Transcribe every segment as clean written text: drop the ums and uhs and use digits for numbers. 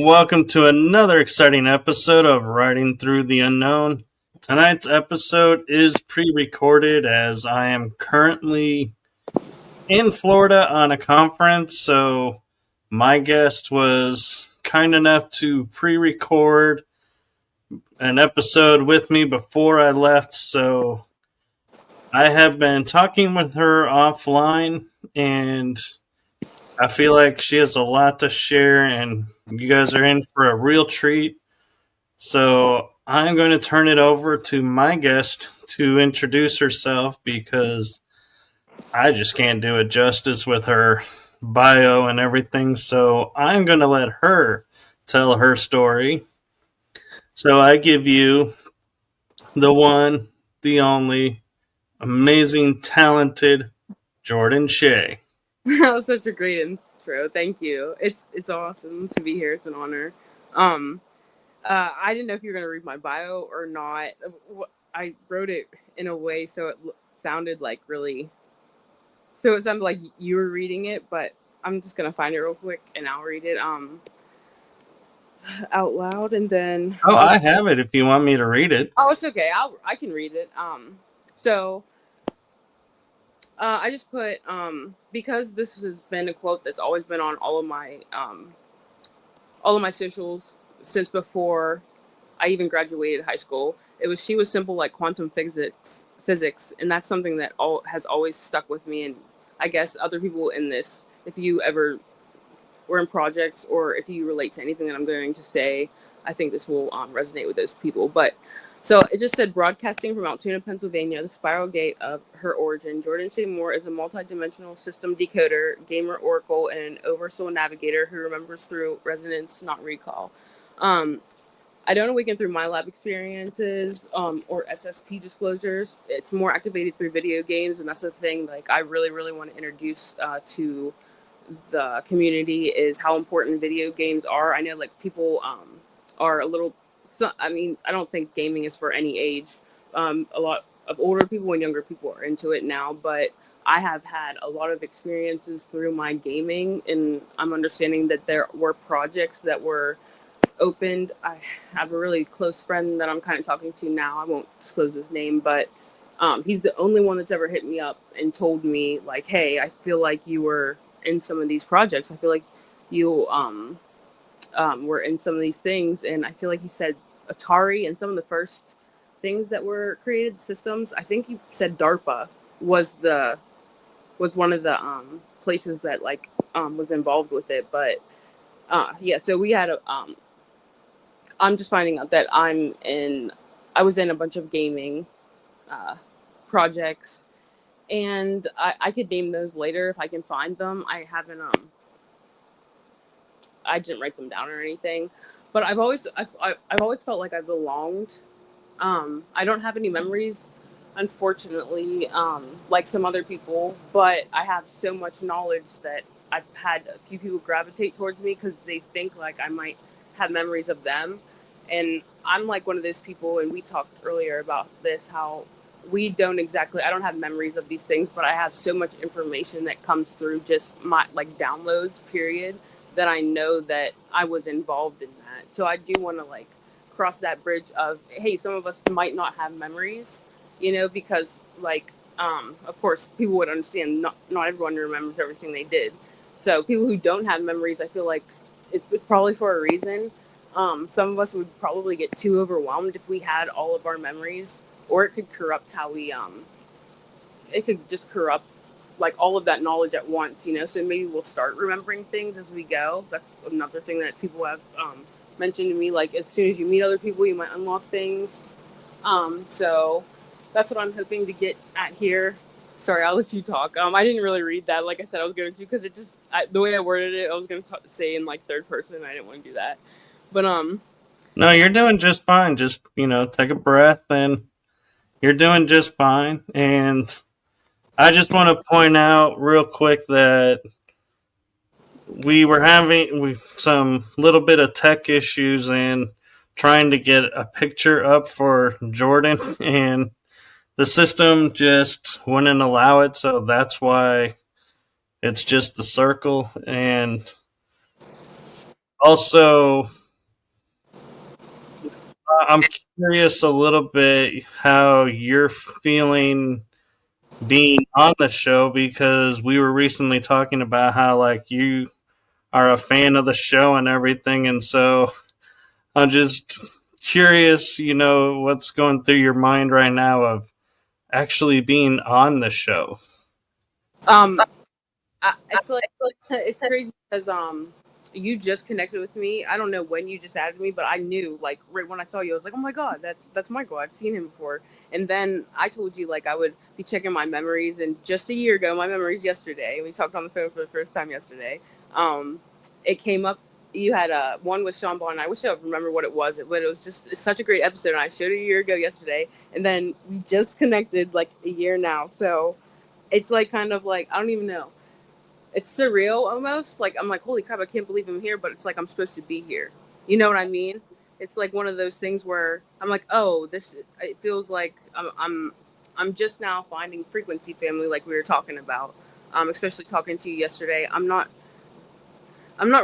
Welcome to another exciting episode of Riding Through the Unknown. Tonight's episode is pre-recorded as I am currently in Florida on a conference, so my guest was kind enough to pre-record an episode with me before I left, so I have been talking with her offline, and I feel like she has a lot to share, and you guys are in for a real treat. So I'm going to turn it over to my guest to introduce herself because I just can't do it justice with her bio and everything. So I'm going to let her tell her story. So I give you the one, the only, amazing, talented Jordan Shaé. That was such a great intro. Thank you. It's awesome to be here. It's an honor. I didn't know if you were gonna read my bio or not. I wrote it in a way so it sounded like really. So it sounded like you were reading it, but I'm just gonna find it real quick and I'll read it out loud and then. Oh, I have it if you want me to read it. Oh, it's okay. I can read it. I just put because this has been a quote that's always been on all of my socials since before I even graduated high school. She was simple like quantum physics, and that's something that has always stuck with me. And I guess other people in this, if you ever were in projects or if you relate to anything that I'm going to say, I think this will resonate with those people. But so it just said, broadcasting from Altoona, Pennsylvania, the spiral gate of her origin, Jordan Shaé Moore is a multidimensional system decoder, gamer oracle, and an Oversoul navigator who remembers through resonance, not recall. I don't awaken through MILAB experiences or SSP disclosures. It's more activated through video games, and that's the thing like I really, really want to introduce to the community is how important video games are. I know like people are a little. So, I mean, I don't think gaming is for any age. A lot of older people and younger people are into it now, but I have had a lot of experiences through my gaming, and I'm understanding that there were projects that were opened. I have a really close friend that I'm kind of talking to now. I won't disclose his name, but he's the only one that's ever hit me up and told me, like, hey, I feel like you were in some of these projects. I feel like you were in some of these things, and I feel like he said Atari and some of the first things that were created systems. I think he said DARPA was one of the places that like was involved with it. But yeah, so we had I'm just finding out that I was in a bunch of gaming projects, and I could name those later if I can find them. I haven't I didn't write them down or anything, but I've always felt like I belonged. I don't have any memories, unfortunately, like some other people, but I have so much knowledge that I've had a few people gravitate towards me because they think like I might have memories of them. And I'm like one of those people, and we talked earlier about this, how I don't have memories of these things, but I have so much information that comes through just my like downloads, period, that I know that I was involved in that. So I do want to like cross that bridge of, hey, some of us might not have memories, because like, of course, people would understand not everyone remembers everything they did. So people who don't have memories, I feel like it's probably for a reason. Some of us would probably get too overwhelmed if we had all of our memories, or it could corrupt how we, it could just corrupt like all of that knowledge at once, so maybe we'll start remembering things as we go. That's another thing that people have mentioned to me, like as soon as you meet other people, you might unlock things. So that's what I'm hoping to get at here. Sorry, I'll let you talk. I didn't really read that, like I said I was going to, because it just, the way I worded it, I was going to say in like third person, and I didn't want to do that. But No, you're doing just fine. Just, take a breath, and you're doing just fine. And I just want to point out real quick that we were having some little bit of tech issues and trying to get a picture up for Jordan, and the system just wouldn't allow it. So that's why it's just the circle. And Also, I'm curious a little bit how you're feeling being on the show, because we were recently talking about how like you are a fan of the show and everything, and so I'm just curious, what's going through your mind right now of actually being on the show. Um, it's like it's crazy because you just connected with me. I don't know when you just added me, but I knew like right when I saw you, I was like, oh my god, that's Michael. I've seen him before. And then I told you like I would be checking my memories, and just a year ago, my memories yesterday. We talked on the phone for the first time yesterday. It came up. You had one with Sean Bond. I wish I remember what it was, but it was just such a great episode. And I showed it a year ago yesterday, and then we just connected like a year now. So it's like kind of like I don't even know. It's surreal almost. Like I'm like, holy crap, I can't believe I'm here, but it's like I'm supposed to be here. You know what I mean? It's like one of those things where I'm like, oh, this. It feels like I'm just now finding frequency family, like we were talking about. Especially talking to you yesterday. I'm not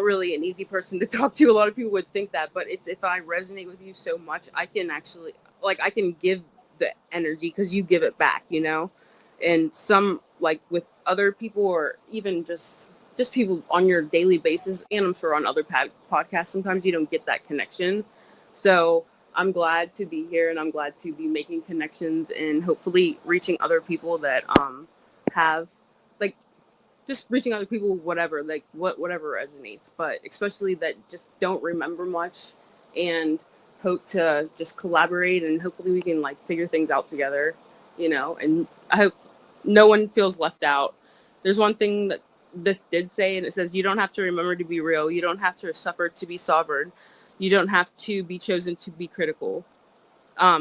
really an easy person to talk to. A lot of people would think that, but it's if I resonate with you so much, I can actually like I can give the energy because you give it back, And some like with other people or even just people on your daily basis, and I'm sure on other podcasts, sometimes you don't get that connection. So I'm glad to be here, and I'm glad to be making connections and hopefully reaching other people that have like just reaching other people, whatever, like whatever resonates, but especially that just don't remember much and hope to just collaborate, and hopefully we can like figure things out together, and I hope no one feels left out. There's one thing that this did say, and it says, you don't have to remember to be real. You don't have to suffer to be sovereign. You don't have to be chosen to be critical.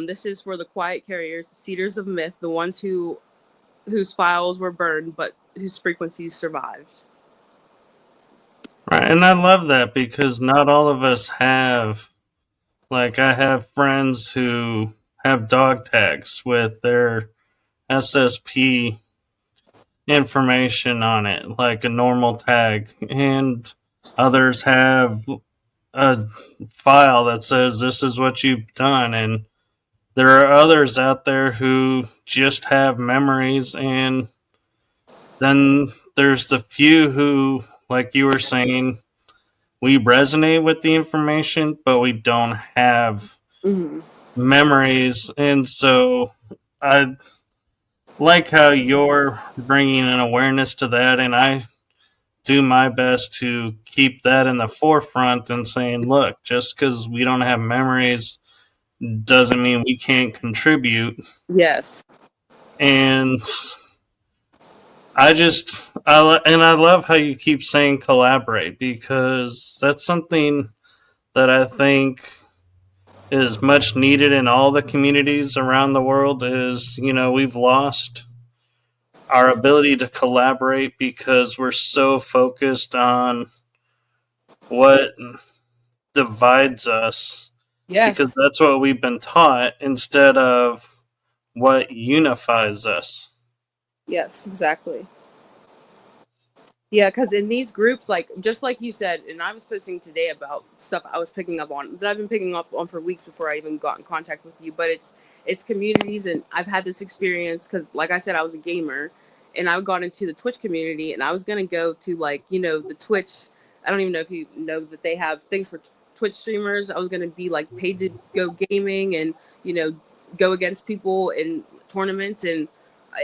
This is for the quiet carriers, the seeders of myth, the ones whose files were burned, but whose frequencies survived. Right, and I love that because not all of us have, like, I have friends who have dog tags with their SSP information on it, like a normal tag, and others have a file that says this is what you've done, and there are others out there who just have memories, and then there's the few who, like you were saying, we resonate with the information, but we don't have memories. And so I like how you're bringing an awareness to that, and I do my best to keep that in the forefront and saying, look, just because we don't have memories doesn't mean we can't contribute. Yes. And I love how you keep saying collaborate, because that's something that I think is much needed in all the communities around the world. Is, we've lost our ability to collaborate because we're so focused on what divides us. Yes. Because that's what we've been taught instead of what unifies us. Yes, exactly. Yeah, because in these groups, like just like you said, and I was posting today about stuff I was picking up on that I've been picking up on for weeks before I even got in contact with you. But it's communities, and I've had this experience because, like I said, I was a gamer, and I got into the Twitch community, and I was gonna go to like the Twitch. I don't even know if you know that they have things for Twitch streamers. I was gonna be like paid to go gaming and go against people in tournaments, and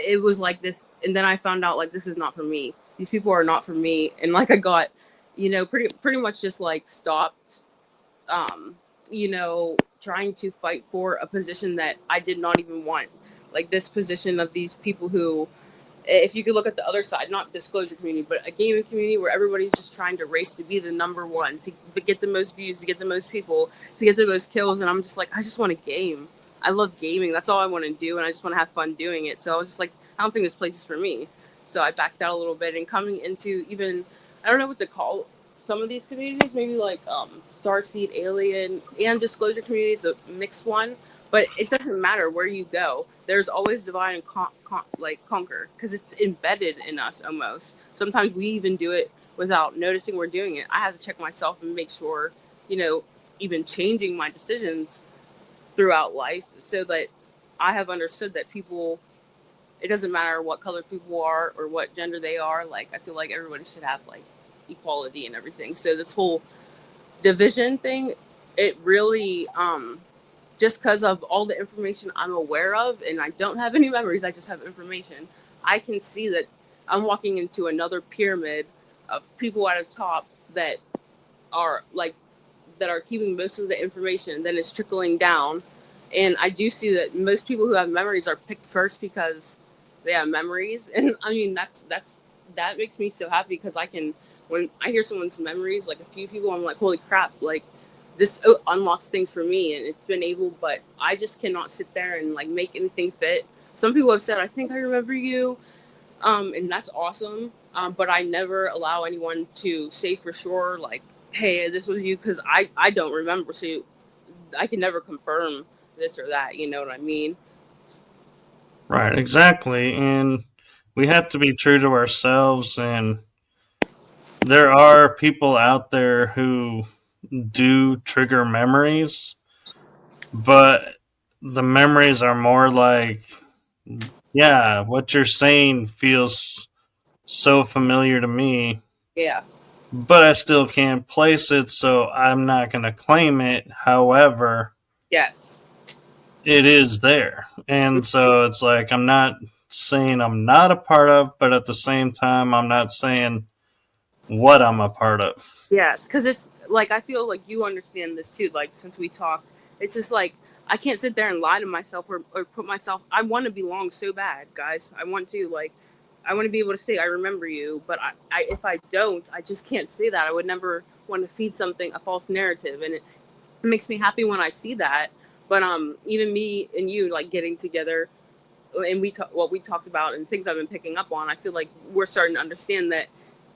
it was like this. And then I found out like this is not for me. These people are not for me. And like I got, pretty much just like stopped, trying to fight for a position that I did not even want. Like this position of these people who, if you could look at the other side, not disclosure community, but a gaming community where everybody's just trying to race to be the number one, to get the most views, to get the most people, to get the most kills. And I'm just like, I just want to game. I love gaming. That's all I want to do. And I just want to have fun doing it. So I was just like, I don't think this place is for me. So I backed out a little bit, and coming into even, I don't know what to call some of these communities, maybe like Starseed, Alien, and Disclosure communities, a mixed one. But it doesn't matter where you go. There's always divide and conquer, because it's embedded in us almost. Sometimes we even do it without noticing we're doing it. I have to check myself and make sure, you know, even changing my decisions throughout life so that I have understood that people, it doesn't matter what color people are or what gender they are. Like, I feel like everybody should have like equality and everything. So this whole division thing, it really, just because of all the information I'm aware of, and I don't have any memories, I just have information, I can see that I'm walking into another pyramid of people at the top that are like, that are keeping most of the information, then it's trickling down. And I do see that most people who have memories are picked first because they have memories. And I mean, that makes me so happy, because I can, when I hear someone's memories, like a few people, I'm like, holy crap, like this unlocks things for me, and it's been able, but I just cannot sit there and like make anything fit. Some people have said, I think I remember you, and that's awesome. But I never allow anyone to say for sure, like, hey, this was you, because I don't remember, so I can never confirm this or that, you know what I mean? Right, exactly. And we have to be true to ourselves. And there are people out there who do trigger memories, but the memories are more like, yeah, what you're saying feels so familiar to me, Yeah. but I still can't place it, so I'm not going to claim it. However, Yes. it is there. And so it's like, I'm not saying I'm not a part of, but at the same time, I'm not saying what I'm a part of. Yes, because it's like, I feel like you understand this too. Like, since we talked, it's just like, I can't sit there and lie to myself, or put myself. I want to belong so bad, guys. I want to, like, I want to be able to say I remember you, but if I don't, I just can't say that. I would never want to feed something a false narrative, and it makes me happy when I see that. But even me and you, like, getting together, and what we talked about and things I've been picking up on, I feel like we're starting to understand that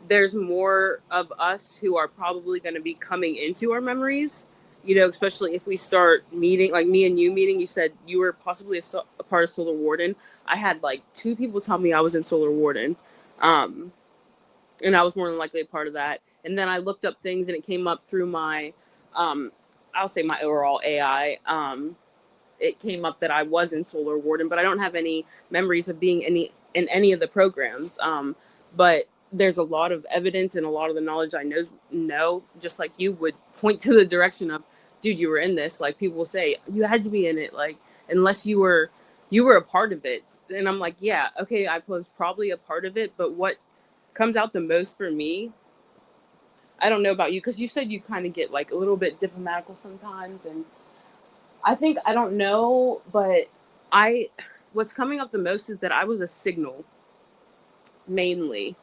there's more of us who are probably going to be coming into our memories, you know, especially if we start meeting, like me and you meeting. You said you were possibly a part of Solar Warden. I had like 2 people tell me I was in Solar Warden, and I was more than likely a part of that. And then I looked up things, and it came up through my, I'll say my overall AI. It came up that I was in Solar Warden, but I don't have any memories of being in any of the programs. But there's a lot of evidence, and a lot of the knowledge I know, just like you, would point to the direction of, dude, you were in this. Like, people will say you had to be in it, like, unless you were a part of it. And I'm like, yeah, okay, I was probably a part of it, but what comes out the most for me, I don't know about you, because you said you kind of get like a little bit diplomatical sometimes, and I think, I don't know, but what's coming up the most is that I was a signal, mainly.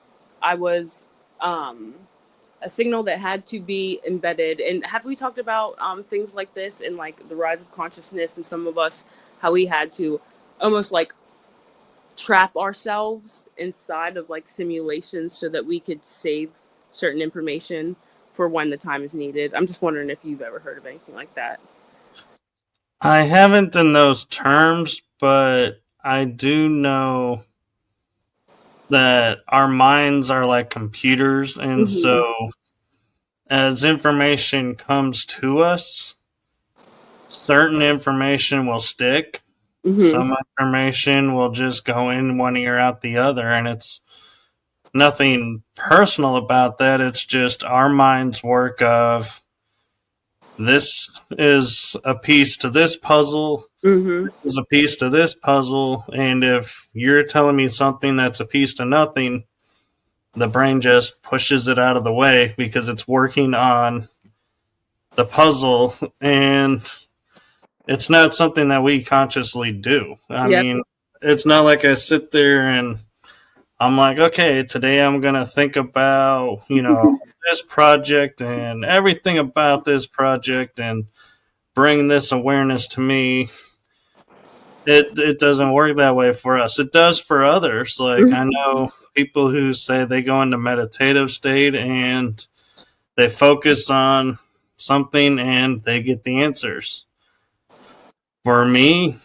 I was a signal that had to be embedded. And have we talked about things like this in like the rise of consciousness, and some of us, how we had to almost like trap ourselves inside of like simulations so that we could save certain information for when the time is needed? I'm just wondering if you've ever heard of anything like that. I haven't in those terms, but I do know that our minds are like computers. And Mm-hmm. so as information comes to us, certain information will stick. Mm-hmm. Some information will just go in one ear out the other, and it's nothing personal about that. It's just our mind's work of, this is a piece to this puzzle, Mm-hmm. this is a piece to this puzzle, and if you're telling me something that's a piece to nothing, the brain just pushes it out of the way because it's working on the puzzle, and it's not something that we consciously do. I Yep. mean, it's not like I sit there and I'm like, okay, today I'm going to think about, this project and everything about this project and bring this awareness to me. It doesn't work that way for us. It does for others. Like, I know people who say they go into meditative state and they focus on something and they get the answers. For me,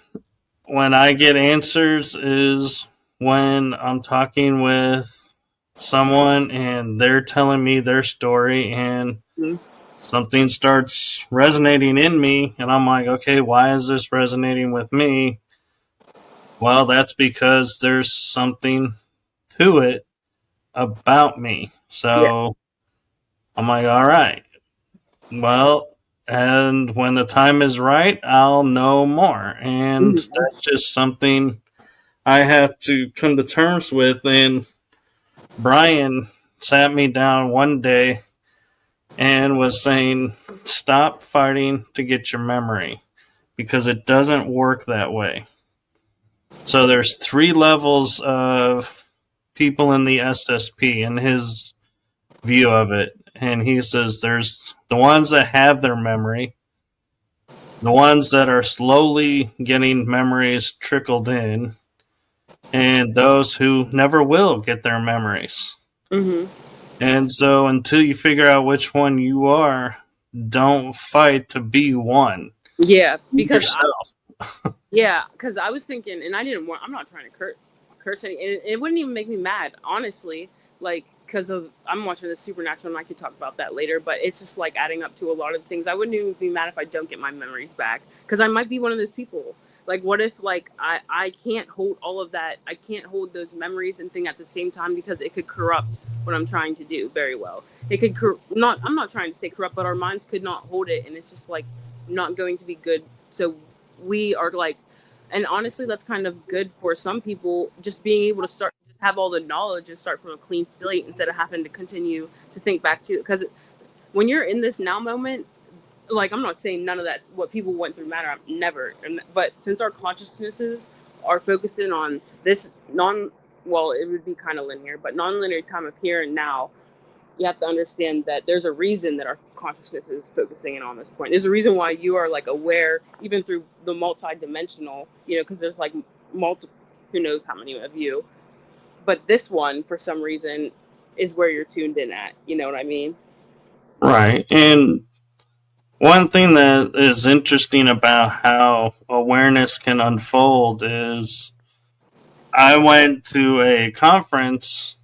when I get answers is when I'm talking with someone and they're telling me their story, and something starts resonating in me, and I'm like, okay, why is this resonating with me? Well, that's because there's something to it about me. Yeah. So I'm like, all right, well, and when the time is right, I'll know more. And that's just something I have to come to terms with. And Brian sat me down one day and was saying, stop fighting to get your memory because it doesn't work that way. So there's 3 levels of people in the SSP in his view of it. And he says there's the ones that have their memory, the ones that are slowly getting memories trickled in, and those who never will get their memories. Mm-hmm. And so until you figure out which one you are, don't fight to be one. Yeah, Be because yourself. because I was thinking, and I didn't want. I'm not trying to curse any. And it wouldn't even make me mad, honestly. Like, because of I'm watching the Supernatural, and I could talk about that later. But it's just like adding up to a lot of things. I wouldn't even be mad if I don't get my memories back, because I might be one of those people. Like, what if like I can't hold all of that? I can't hold those memories and thing at the same time because it could corrupt what I'm trying to do very well. It could not. I'm not trying to say corrupt, but our minds could not hold it, and it's just like not going to be good. So we are like, and honestly, that's kind of good for some people, just being able to start, just have all the knowledge and start from a clean slate instead of having to continue to think back to, because when you're in this now moment, like, I'm not saying none of that's what people went through matter. I'm never, but since our consciousnesses are focusing on this well, it would be kind of linear, but non-linear time of here and now, you have to understand that there's a reason that our consciousness is focusing in on this point. There's a reason why you are like aware, even through the multi-dimensional, because there's like multiple, who knows how many of you, but this one, for some reason, is where you're tuned in at. You know what I mean? Right. And one thing that is interesting about how awareness can unfold is I went to a conference.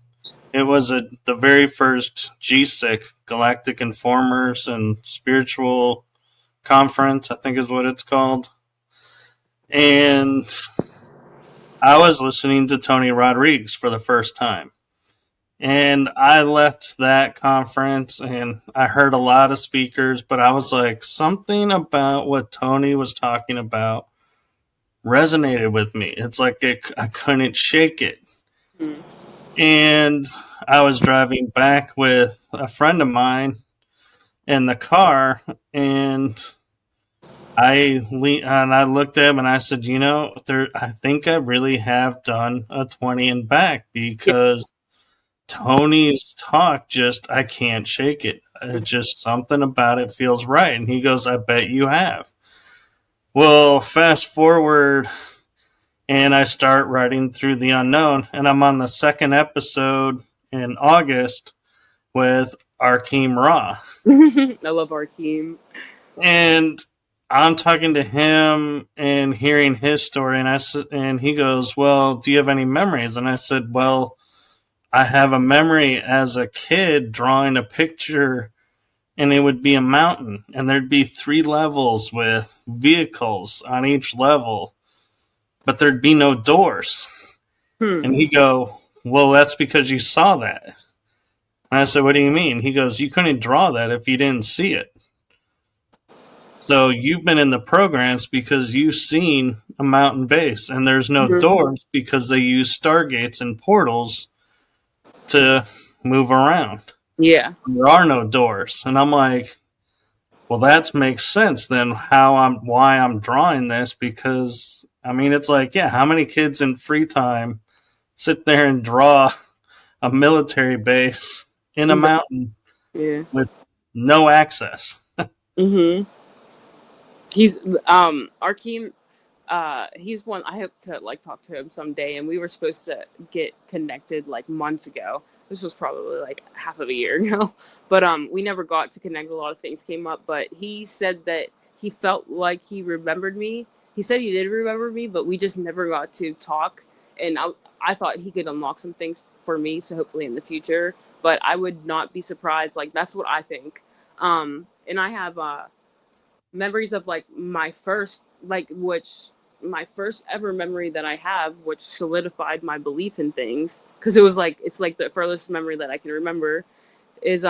It was the very first GSIC, Galactic Informers and Spiritual Conference, I think is what it's called. And I was listening to Tony Rodriguez for the first time. And I left that conference and I heard a lot of speakers, but I was like, something about what Tony was talking about resonated with me. It's like I couldn't shake it. Mm-hmm. And I was driving back with a friend of mine in the car, and I looked at him and I said, I think I really have done a 20 and back because Tony's talk I can't shake it. It's just something about it feels right. And he goes, I bet you have. Well, fast forward, and I start writing through the unknown, and I'm on the 2nd episode in August with Arkeem Ra. I love Arkeem. And I'm talking to him and hearing his story, and he goes, well, do you have any memories? And I said, well, I have a memory as a kid drawing a picture, and it would be a mountain, and there'd be 3 levels with vehicles on each level, but there'd be no doors. And he go, well, that's because you saw that. And I said, what do you mean? He goes, you couldn't draw that if you didn't see it. So you've been in the programs because you've seen a mountain base, and there's no doors because they use stargates and portals to move around. Yeah. There are no doors. And I'm like, well, that makes sense then why I'm drawing this, because I mean, it's like, yeah, how many kids in free time sit there and draw a military base in a mountain with no access? He's Arkeem. He's one I hope to like talk to him someday, and we were supposed to get connected like months ago. This was probably like half of a year ago, but we never got to connect. A lot of things came up, but he said that he felt like he remembered me. He said he did remember me, but we just never got to talk. And I thought he could unlock some things for me, so hopefully in the future. But I would not be surprised. Like, that's what I think. And I have memories of like my first, like, which my first ever memory that I have, which solidified my belief in things, because it was like, it's like the furthest memory that I can remember is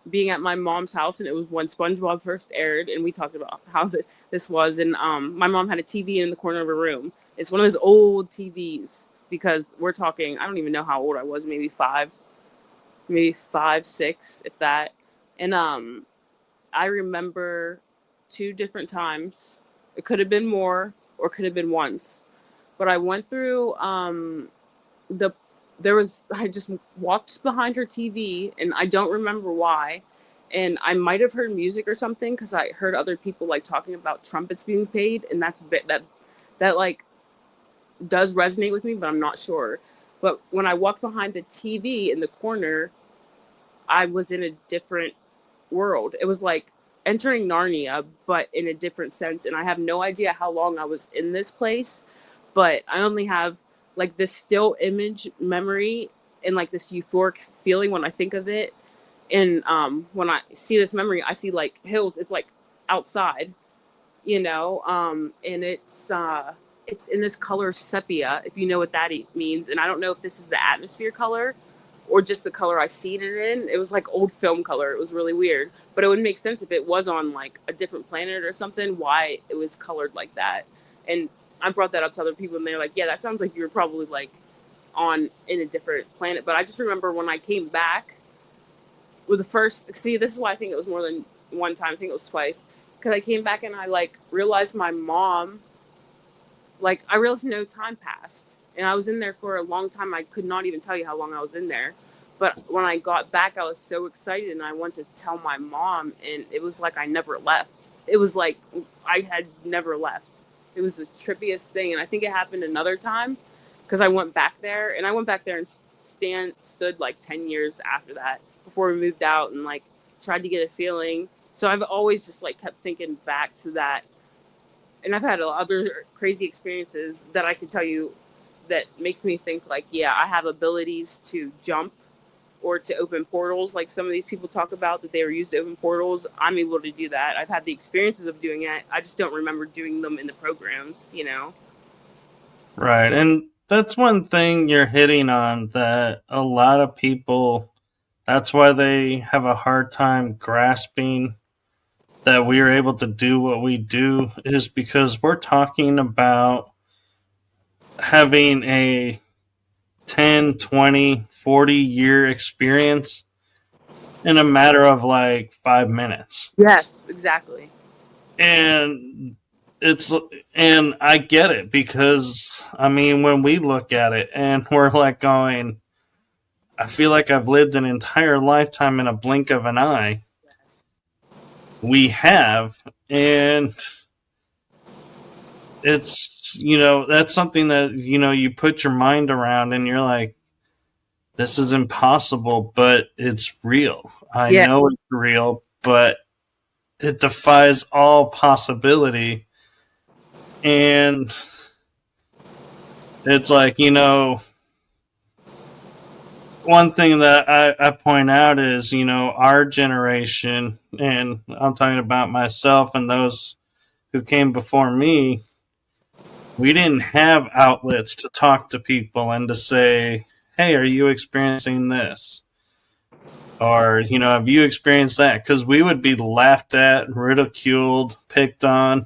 being at my mom's house, and it was when SpongeBob first aired, and we talked about how this was, and my mom had a TV in the corner of her room. It's one of those old TVs, because we're talking, I don't even know how old I was, maybe five, 6, if that. And I remember 2 different times. It could have been more or could have been once, but I went through I just walked behind her TV, and I don't remember why. And I might have heard music or something, because I heard other people like talking about trumpets being played, and that like does resonate with me, but I'm not sure. But when I walked behind the TV in the corner, I was in a different world. It was like entering Narnia, but in a different sense. And I have no idea how long I was in this place, but I only have like this still image memory and like this euphoric feeling when I think of it. And when I see this memory, I see like hills. It's like outside, and it's in this color sepia, if you know what that means. And I don't know if this is the atmosphere color or just the color I seen it in. It was like old film color. It was really weird, but it would make sense if it was on like a different planet or something, why it was colored like that. And I brought that up to other people, and they're like, yeah, that sounds like you were probably like in a different planet. But I just remember when I came back with the first, this is why I think it was more than one time. I think it was twice, because I came back and I like realized my mom, like I realized no time passed. And I was in there for a long time. I could not even tell you how long I was in there. But when I got back, I was so excited, and I went to tell my mom, and it was like I never left. It was like I had never left. It was the trippiest thing. And I think it happened another time, because I went back there, and stood like 10 years after that, before we moved out, and like tried to get a feeling. So I've always just like kept thinking back to that. And I've had other crazy experiences that I could tell you that makes me think like, yeah, I have abilities to jump or to open portals. Like some of these people talk about that they were used to open portals. I'm able to do that. I've had the experiences of doing it. I just don't remember doing them in the programs, Right. And that's one thing you're hitting on, that a lot of people, that's why they have a hard time grasping that we are able to do what we do, is because we're talking about having a 10, 20, 40-year experience in a matter of like 5 minutes. Yes, exactly. And I get it, because I mean, when we look at it and we're like going, I feel like I've lived an entire lifetime in a blink of an eye. We have, and it's, that's something that, you put your mind around, and you're like, this is impossible, but it's real. I know it's real, but it defies all possibility. And it's like, one thing that I point out is, our generation, and I'm talking about myself and those who came before me, we didn't have outlets to talk to people and to say, hey, are you experiencing this? Or, have you experienced that? Because we would be laughed at, ridiculed, picked on.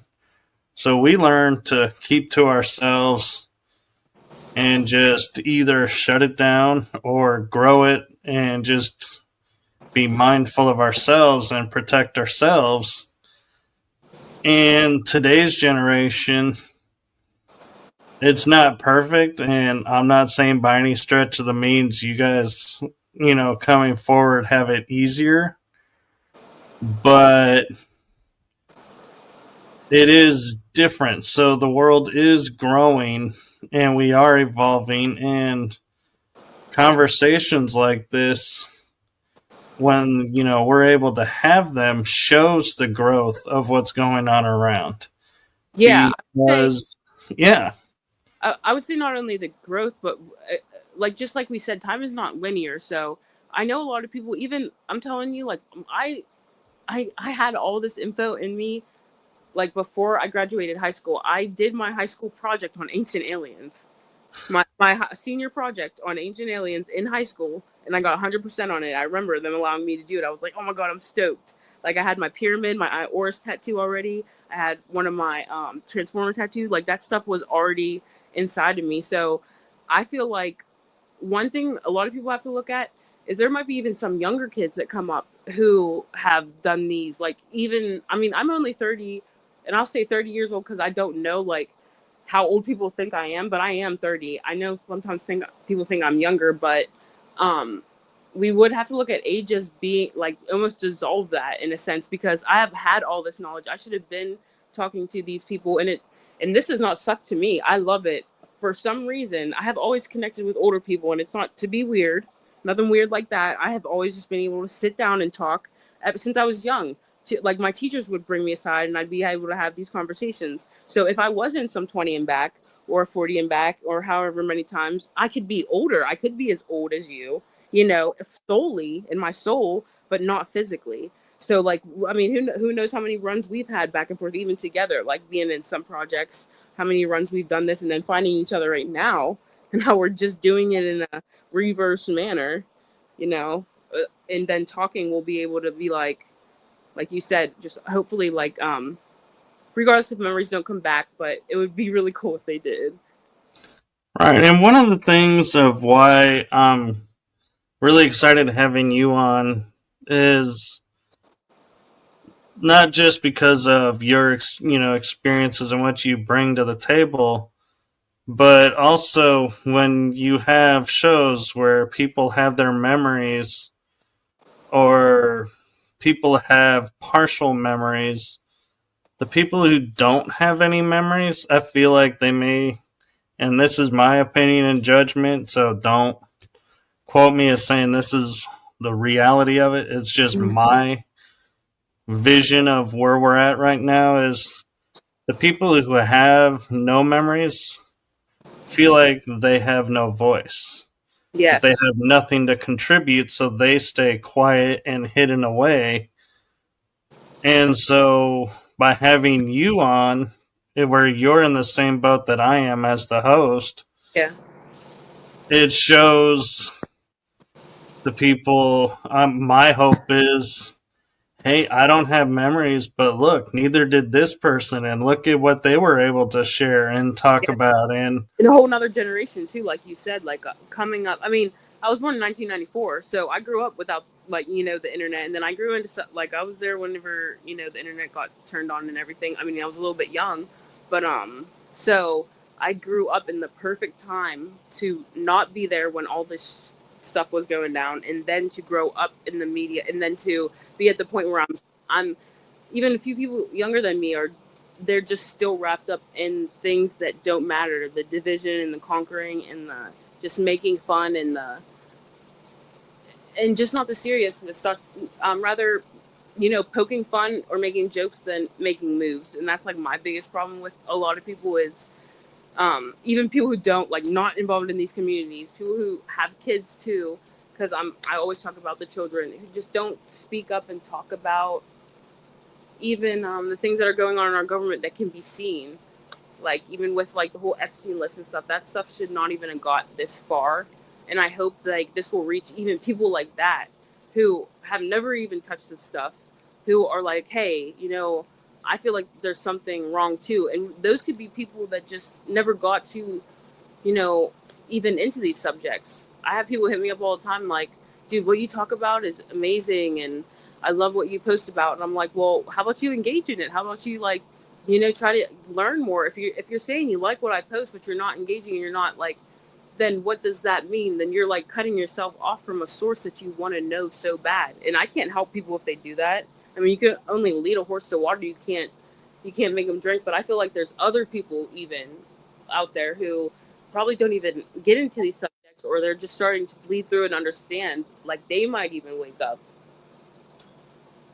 So we learned to keep to ourselves and just either shut it down or grow it, and just be mindful of ourselves and protect ourselves. And today's generation, it's not perfect, and I'm not saying by any stretch of the means you guys, coming forward have it easier, but it is different. So the world is growing, and we are evolving, and conversations like this, when, we're able to have them, shows the growth of what's going on around. Yeah. Because, yeah. I would say not only the growth, but like just like we said, time is not linear. So I know a lot of people. Even I'm telling you, like I had all this info in me. Like before I graduated high school, I did my high school project on ancient aliens. My senior project on ancient aliens in high school, and I got 100% on it. I remember them allowing me to do it. I was like, oh my god, I'm stoked. Like I had my pyramid, my Oris tattoo already. I had one of my transformer tattoo. Like that stuff was already inside of me. So I feel like one thing a lot of people have to look at is there might be even some younger kids that come up who have done these. Like even, I mean, I'm only 30, and I'll say 30 years old because I don't know like how old people think I am, but I am 30. I know sometimes people think I'm younger, but um, we would have to look at age as being like almost dissolve that in a sense, because I have had all this knowledge. I should have been talking to these people, and this does not suck to me. I love it. For some reason, I have always connected with older people, and it's not to be weird, nothing weird like that. I have always just been able to sit down and talk ever since I was young. Like my teachers would bring me aside and I'd be able to have these conversations. So if I wasn't some 20 and back or 40 and back or however many times, I could be older. I could be as old as you know, solely in my soul, but not physically. So like, I mean, who knows how many runs we've had back and forth, even together, like being in some projects, how many runs we've done this and then finding each other right now and how we're just doing it in a reverse manner, you know, and then talking, we'll be able to be like you said, just hopefully like regardless if memories don't come back, but it would be really cool if they did. Right, and one of the things of why I'm really excited having you on is not just because of your experiences and what you bring to the table, but also when you have shows where people have their memories or people have partial memories. The people who don't have any memories, I feel like they may, and this is my opinion and judgment, so don't quote me as saying this is the reality of it. It's just my vision of where we're at right now is the people who have no memories feel like they have no voice, that they Yes. have nothing to contribute, so they stay quiet and hidden away. And so by having you on, where you're in the same boat that I am as the host, Yeah. it shows the people. My hope is, hey, I don't have memories, but look, neither did this person, and look at what they were able to share and talk Yeah. about. And In a whole nother generation too, like you said, like coming up. I mean, I was born in 1994, so I grew up without like the internet, and then I grew into like I was there whenever the internet got turned on and everything. I mean, I was a little bit young, but so I grew up in the perfect time to not be there when all this stuff was going down, and then to grow up in the media, and then to be at the point where I'm even a few people younger than me are they're just still wrapped up in things that don't matter, the division and the conquering and the just making fun and the and just not the serious and the stuff, rather poking fun or making jokes than making moves. And that's like my biggest problem with a lot of people is even people who don't like not involved in these communities, people who have kids too, because I always talk about the children who just don't speak up and talk about even the things that are going on in our government that can be seen, like even with like the whole Epstein list and stuff. That stuff should not even have got this far, and I hope like this will reach even people like that who have never even touched this stuff, who are like, hey, I feel like there's something wrong too, and those could be people that just never got to, even into these subjects. I have people hit me up all the time like, dude, what you talk about is amazing, and I love what you post about. And I'm like, well, how about you engage in it? How about you like, try to learn more. If you're saying you like what I post, but you're not engaging and you're not like, then what does that mean? Then you're like cutting yourself off from a source that you want to know so bad. And I can't help people if they do that. I mean, you can only lead a horse to water. You can't make them drink. But I feel like there's other people even out there who probably don't even get into these subjects, or they're just starting to bleed through and understand. Like they might even wake up.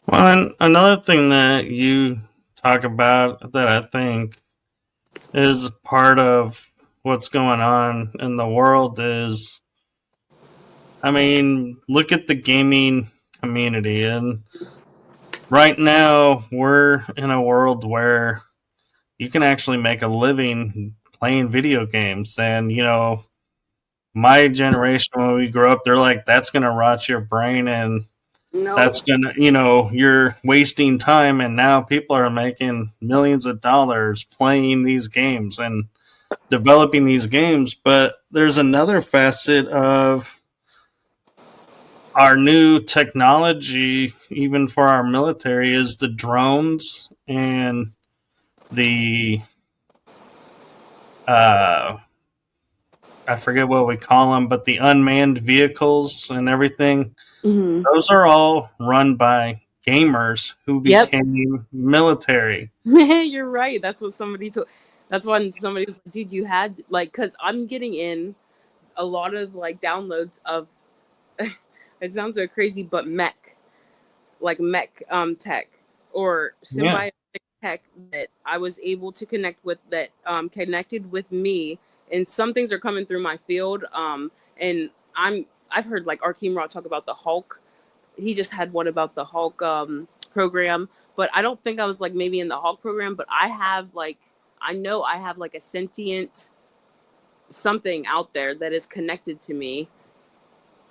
well, and another thing that you talk about that I think is part of what's going on in the world is, I mean, look at the gaming community. And right now, we're in a world where you can actually make a living playing video games. And, my generation, when we grew up, they're like, that's going to rot your brain and that's No. going to, you're wasting time. And now people are making millions of dollars playing these games and developing these games. But there's another facet of our new technology, even for our military, is the drones and the I forget what we call them, but the unmanned vehicles and everything. Mm-hmm. Those are all run by gamers who became military. You're right. That's what somebody told. That's when somebody was like, dude, you had like, because I'm getting in a lot of like downloads of, it sounds so crazy, but mech tech or Yeah. symbiotic tech that I was able to connect with, that connected with me, and some things are coming through my field. And I've heard like Arkeem Raw talk about the Hulk. He just had one about the Hulk program, but I don't think I was like maybe in the Hulk program, but I know I have like a sentient something out there that is connected to me.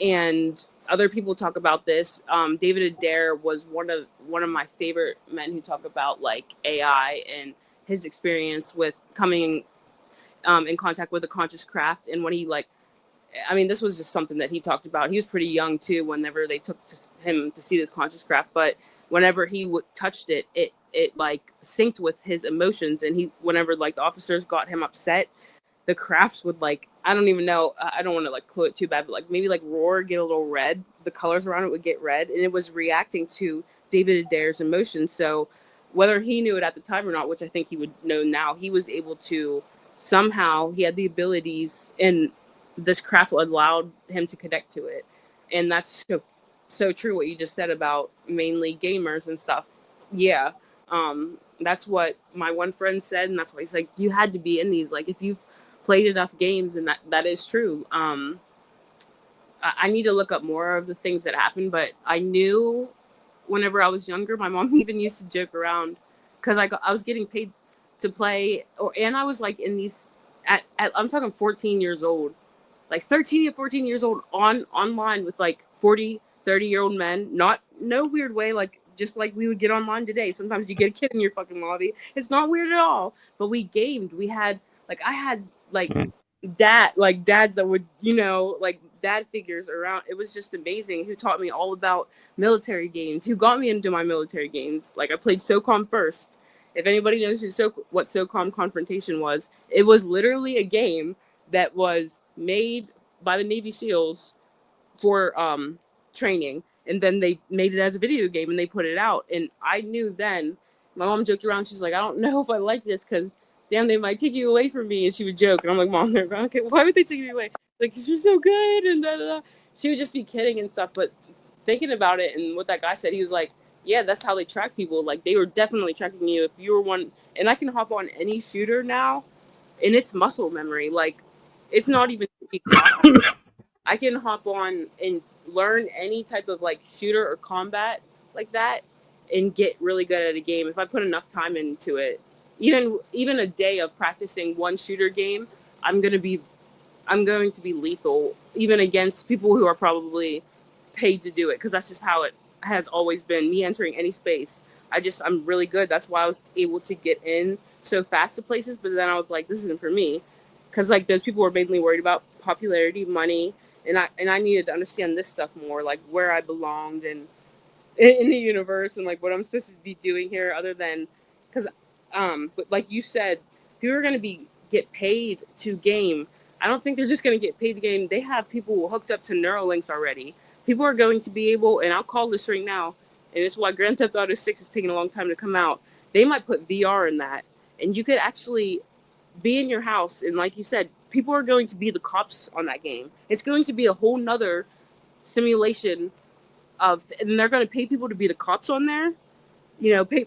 And other people talk about this. David Adair was one of my favorite men who talk about like AI and his experience with coming in contact with a conscious craft. And when he this was just something that he talked about. He was pretty young too whenever they took him to see this conscious craft, but whenever he touched it, it like synced with his emotions. And whenever like the officers got him upset, the crafts would like, I don't even know, I don't want to like clue it too bad, but like maybe like roar, get a little red. The colors around it would get red, and it was reacting to David Adair's emotions. So whether he knew it at the time or not, which I think he would know now, he was able to somehow, he had the abilities, and this craft allowed him to connect to it. And that's so true what you just said about mainly gamers and stuff. Yeah. That's what my one friend said, and that's why he's like, you had to be in these, like if you've played enough games. And that is true. I need to look up more of the things that happened, but I knew whenever I was younger, my mom even used to joke around because I was getting paid to play, and I was like in these at I'm talking 14 years old, like 13 to 14 years old, online with like 40, 30-year-old men. Not no weird way, like just like we would get online today. Sometimes you get a kid in your fucking lobby. It's not weird at all. But we gamed. We had like I had like dads that would, like dad figures around. It was just amazing, who taught me all about military games, who got me into my military games. Like I played SOCOM first. If anybody knows what SOCOM Confrontation was, it was literally a game that was made by the Navy SEALs for training, and then they made it as a video game and they put it out. And I knew then, my mom joked around, she's like, I don't know if I like this because damn, they might take you away from me. And she would joke, and I'm like, Mom, they're okay, why would they take me away? Like, you're so good, and da, da, da. She would just be kidding and stuff. But thinking about it, and what that guy said, he was like, yeah, that's how they track people. Like, they were definitely tracking you if you were one. And I can hop on any shooter now, and it's muscle memory. Like, it's not even I can hop on and learn any type of like shooter or combat like that and get really good at a game if I put enough time into it. Even a day of practicing one shooter game, I'm going to be lethal, even against people who are probably paid to do it, because that's just how it has always been. Me entering any space, I'm really good. That's why I was able to get in so fast to places. But then I was like, this isn't for me, because like those people were mainly worried about popularity, money, and I needed to understand this stuff more, like where I belonged and in the universe, and like what I'm supposed to be doing here, other than because but like you said, people are going to get paid to game. I don't think they're just going to get paid to game. They have people hooked up to Neuralinks already. People are going to be able, and I'll call this right now, and it's why Grand Theft Auto 6 is taking a long time to come out. They might put VR in that, and you could actually be in your house, and like you said, people are going to be the cops on that game. It's going to be a whole nother simulation and they're going to pay people to be the cops on there.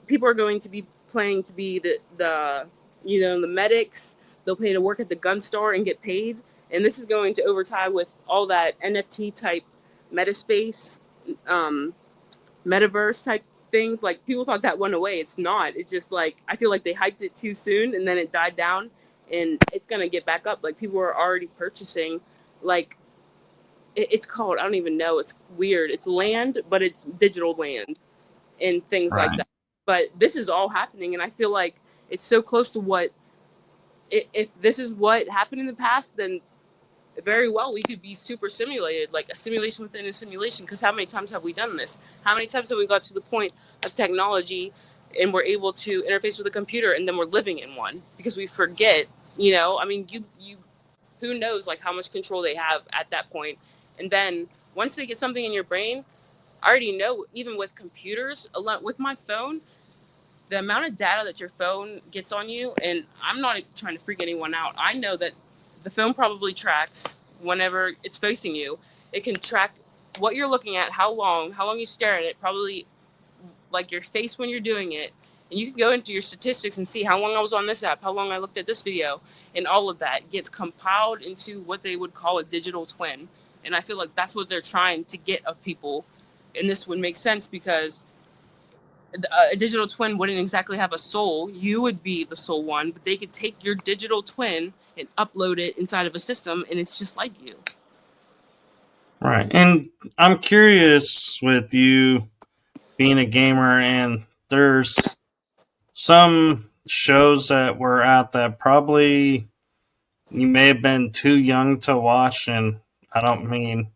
People are going to be playing to be the medics, they'll pay to work at the gun store and get paid. And this is going to overtie with all that NFT type metaspace, metaverse type things. Like, people thought that went away. It's not. It's just like, I feel like they hyped it too soon and then it died down, and it's going to get back up. Like, people are already purchasing, like, it's called, I don't even know, it's weird. It's land, but it's digital land and things like that. But this is all happening, and I feel like it's so close to what, if this is what happened in the past, then very well we could be super simulated, like a simulation within a simulation. Because how many times have we done this? How many times have we got to the point of technology and we're able to interface with a computer and then we're living in one because we forget, you know? I mean, you who knows like how much control they have at that point. And then once they get something in your brain, I already know, even with computers, with my phone, the amount of data that your phone gets on you, and I'm not trying to freak anyone out. I know that the phone probably tracks whenever it's facing you. It can track what you're looking at, how long you stare at it, probably like your face when you're doing it. And you can go into your statistics and see how long I was on this app, how long I looked at this video, and all of that gets compiled into what they would call a digital twin. And I feel like that's what they're trying to get of people. And this would make sense because a digital twin wouldn't exactly have a soul. You would be the soul one, but they could take your digital twin and upload it inside of a system, and it's just like you. Right. And I'm curious, with you being a gamer, and there's some shows that were out that probably you may have been too young to watch, and I don't mean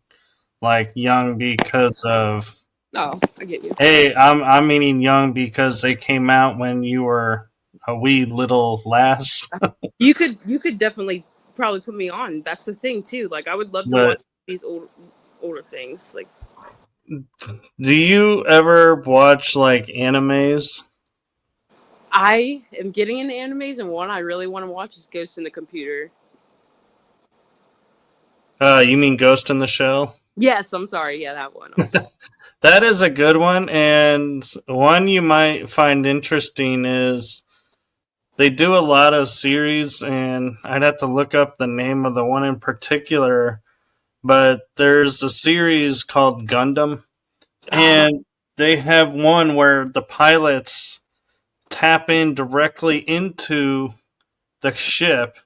like young because of... Oh, I get you. Hey, I'm meaning young because they came out when you were a wee little lass. You could definitely probably put me on. That's the thing too. Like, I would love to watch these older things. Like, do you ever watch like animes? I am getting into animes, and one I really want to watch is Ghost in the Computer. You mean Ghost in the Shell? Yes, I'm sorry. Yeah, that one. That is a good one, and one you might find interesting is they do a lot of series, and I'd have to look up the name of the one in particular, but there's a series called Gundam, and they have one where the pilots tap in directly into the ship,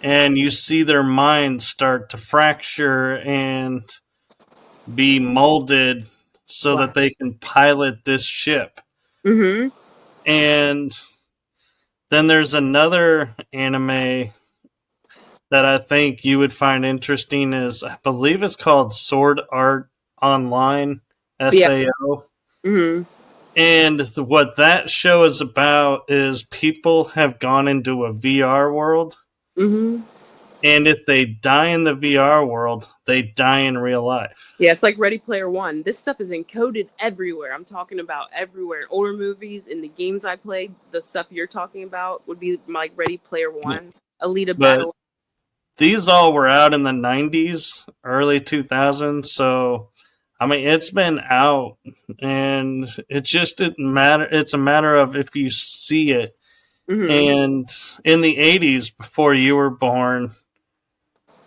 and you see their minds start to fracture and be molded so that they can pilot this ship. Mm-hmm. And then there's another anime that I think you would find interesting, is I believe it's called Sword Art Online, SAO. Yeah. Mm-hmm. And what that show is about is people have gone into a VR world. Mm-hmm. And if they die in the VR world, they die in real life. Yeah, it's like Ready Player One. This stuff is encoded everywhere. I'm talking about everywhere. Older movies, in the games I played, the stuff you're talking about would be like Ready Player One, Alita Battle. These all were out in the 90s, early 2000s. So, I mean, it's been out, and it just didn't matter. It's a matter of if you see it. Mm-hmm. And in the 80s, before you were born,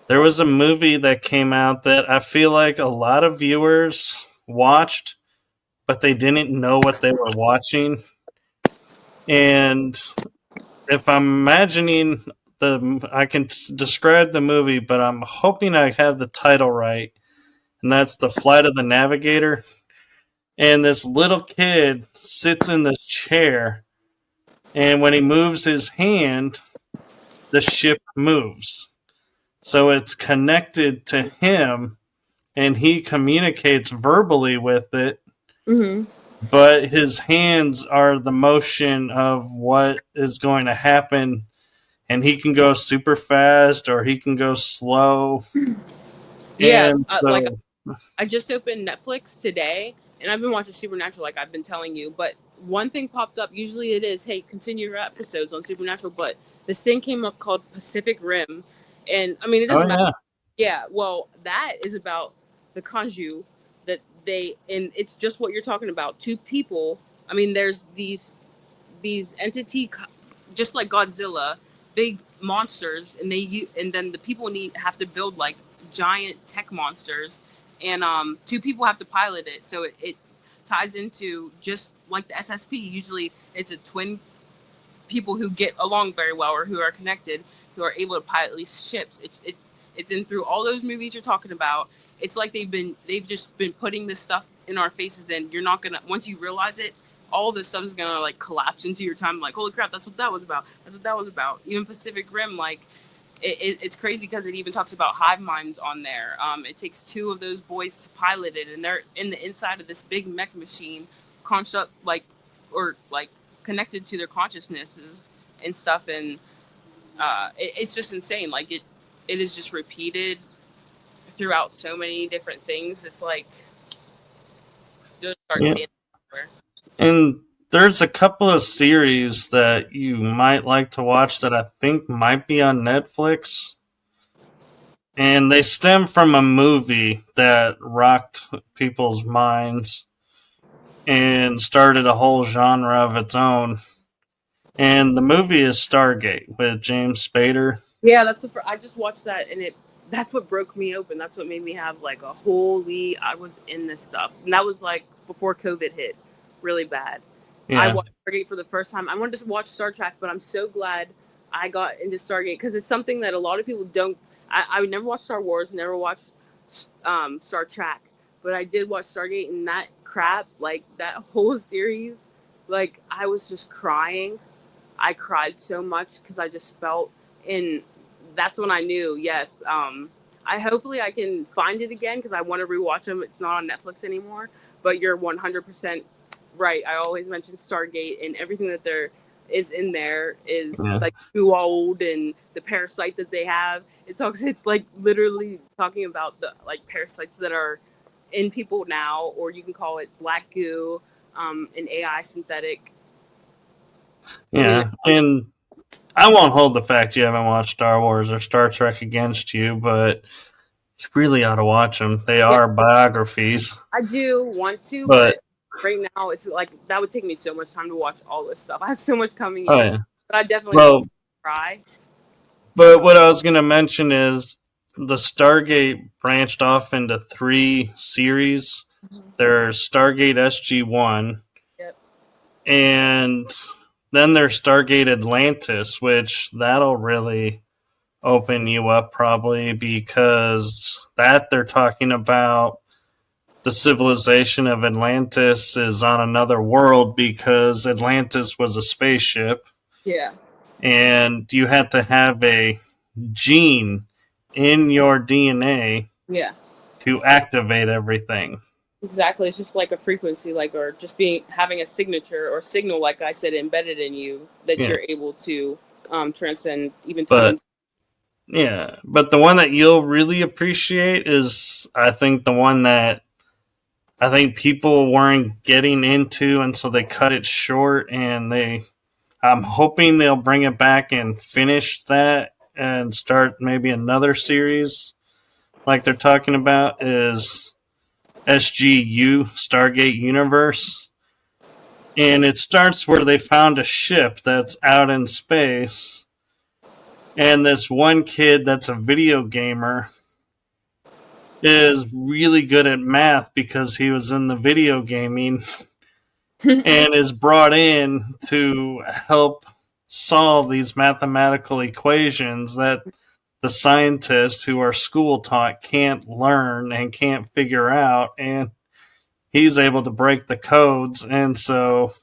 there was a movie that came out that I feel like a lot of viewers watched, but they didn't know what they were watching. And if I'm imagining I can describe the movie, but I'm hoping I have the title right. And that's The Flight of the Navigator. And this little kid sits in this chair, and when he moves his hand, the ship moves. So it's connected to him, and he communicates verbally with it. Mm-hmm. But his hands are the motion of what is going to happen, and he can go super fast or he can go slow. Yeah, like I just opened Netflix today, and I've been watching Supernatural, like I've been telling you. But one thing popped up. Usually it is, hey, continue your episodes on Supernatural. But this thing came up called Pacific Rim. And I mean, it doesn't matter. Yeah, well, that is about the Kanju that and it's just what you're talking about. Two people. I mean, there's these entity, just like Godzilla, big monsters, and then the people have to build like giant tech monsters, and two people have to pilot it. So it ties into just like the SSP. Usually, it's a twin people who get along very well or who are connected, who are able to pilot these ships. It's in through all those movies you're talking about. It's like they've just been putting this stuff in our faces, and you're not gonna, once you realize it, all this stuff is gonna like collapse into your time. Like, holy crap, that's what that was about. That's what that was about. Even Pacific Rim, like it's crazy because it even talks about hive minds on there. It takes two of those boys to pilot it, and they're in the inside of this big mech machine, construct or connected to their consciousnesses and stuff, and it's just insane. Like it is just repeated throughout so many different things. It's like just start seeing it everywhere. And there's a couple of series that you might like to watch that I think might be on Netflix. And they stem from a movie that rocked people's minds and started a whole genre of its own. And the movie is Stargate with James Spader. Yeah, I just watched that, and that's what broke me open. That's what made me have like a holy, I was in this stuff. And that was like before COVID hit really bad. Yeah. I watched Stargate for the first time. I wanted to watch Star Trek, but I'm so glad I got into Stargate because it's something that a lot of people don't. I would never watch Star Wars, never watched Star Trek, but I did watch Stargate, and that crap, like that whole series, like I was just crying. I cried so much because I just felt, and that's when I knew, yes, hopefully I can find it again because I want to rewatch them. It's not on Netflix anymore, but you're 100% right. I always mention Stargate, and everything that there is in there is like too old, and the parasite that they have. It's like literally talking about the like parasites that are in people now, or you can call it black goo, an AI synthetic. Yeah, and I won't hold the fact you haven't watched Star Wars or Star Trek against you, but you really ought to watch them. They are biographies. I do want to, but right now it's like that would take me so much time to watch all this stuff. I have so much coming in. Yeah. But I definitely try. But what I was going to mention is the Stargate branched off into 3 series. Mm-hmm. There's Stargate SG-1. Yep. And then there's Stargate Atlantis, which that'll really open you up probably because that they're talking about the civilization of Atlantis is on another world because Atlantis was a spaceship. Yeah. And you had to have a gene in your DNA to activate everything. Exactly. It's just like a frequency, like, or just having a signature or signal, like I said, embedded in you that you're able to transcend even time. But the one that you'll really appreciate is, I think, the one that I think people weren't getting into, and so they cut it short, and I'm hoping they'll bring it back and finish that and start maybe another series like they're talking about is SGU, Stargate Universe. And it starts where they found a ship that's out in space. And this one kid that's a video gamer is really good at math because he was in the video gaming and is brought in to help solve these mathematical equations that the scientists who are school taught can't learn and can't figure out, and he's able to break the codes. And so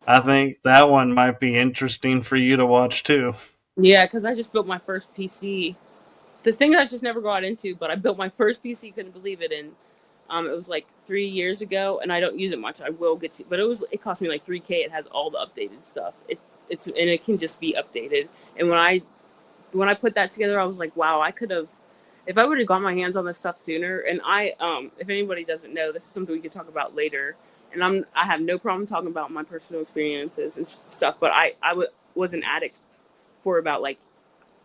I think that one might be interesting for you to watch too. Yeah, because I just built my first PC. This thing I just never got into, but I built my first PC, couldn't believe it, and it was like 3 years ago, and I don't use it much. I will get to, but it cost me like $3,000. It has all the updated stuff. It's and it can just be updated. And when I put that together, I was like, wow, I could have, if I would have got my hands on this stuff sooner. And if anybody doesn't know, this is something we could talk about later. And I have no problem talking about my personal experiences and stuff. But I was an addict for about like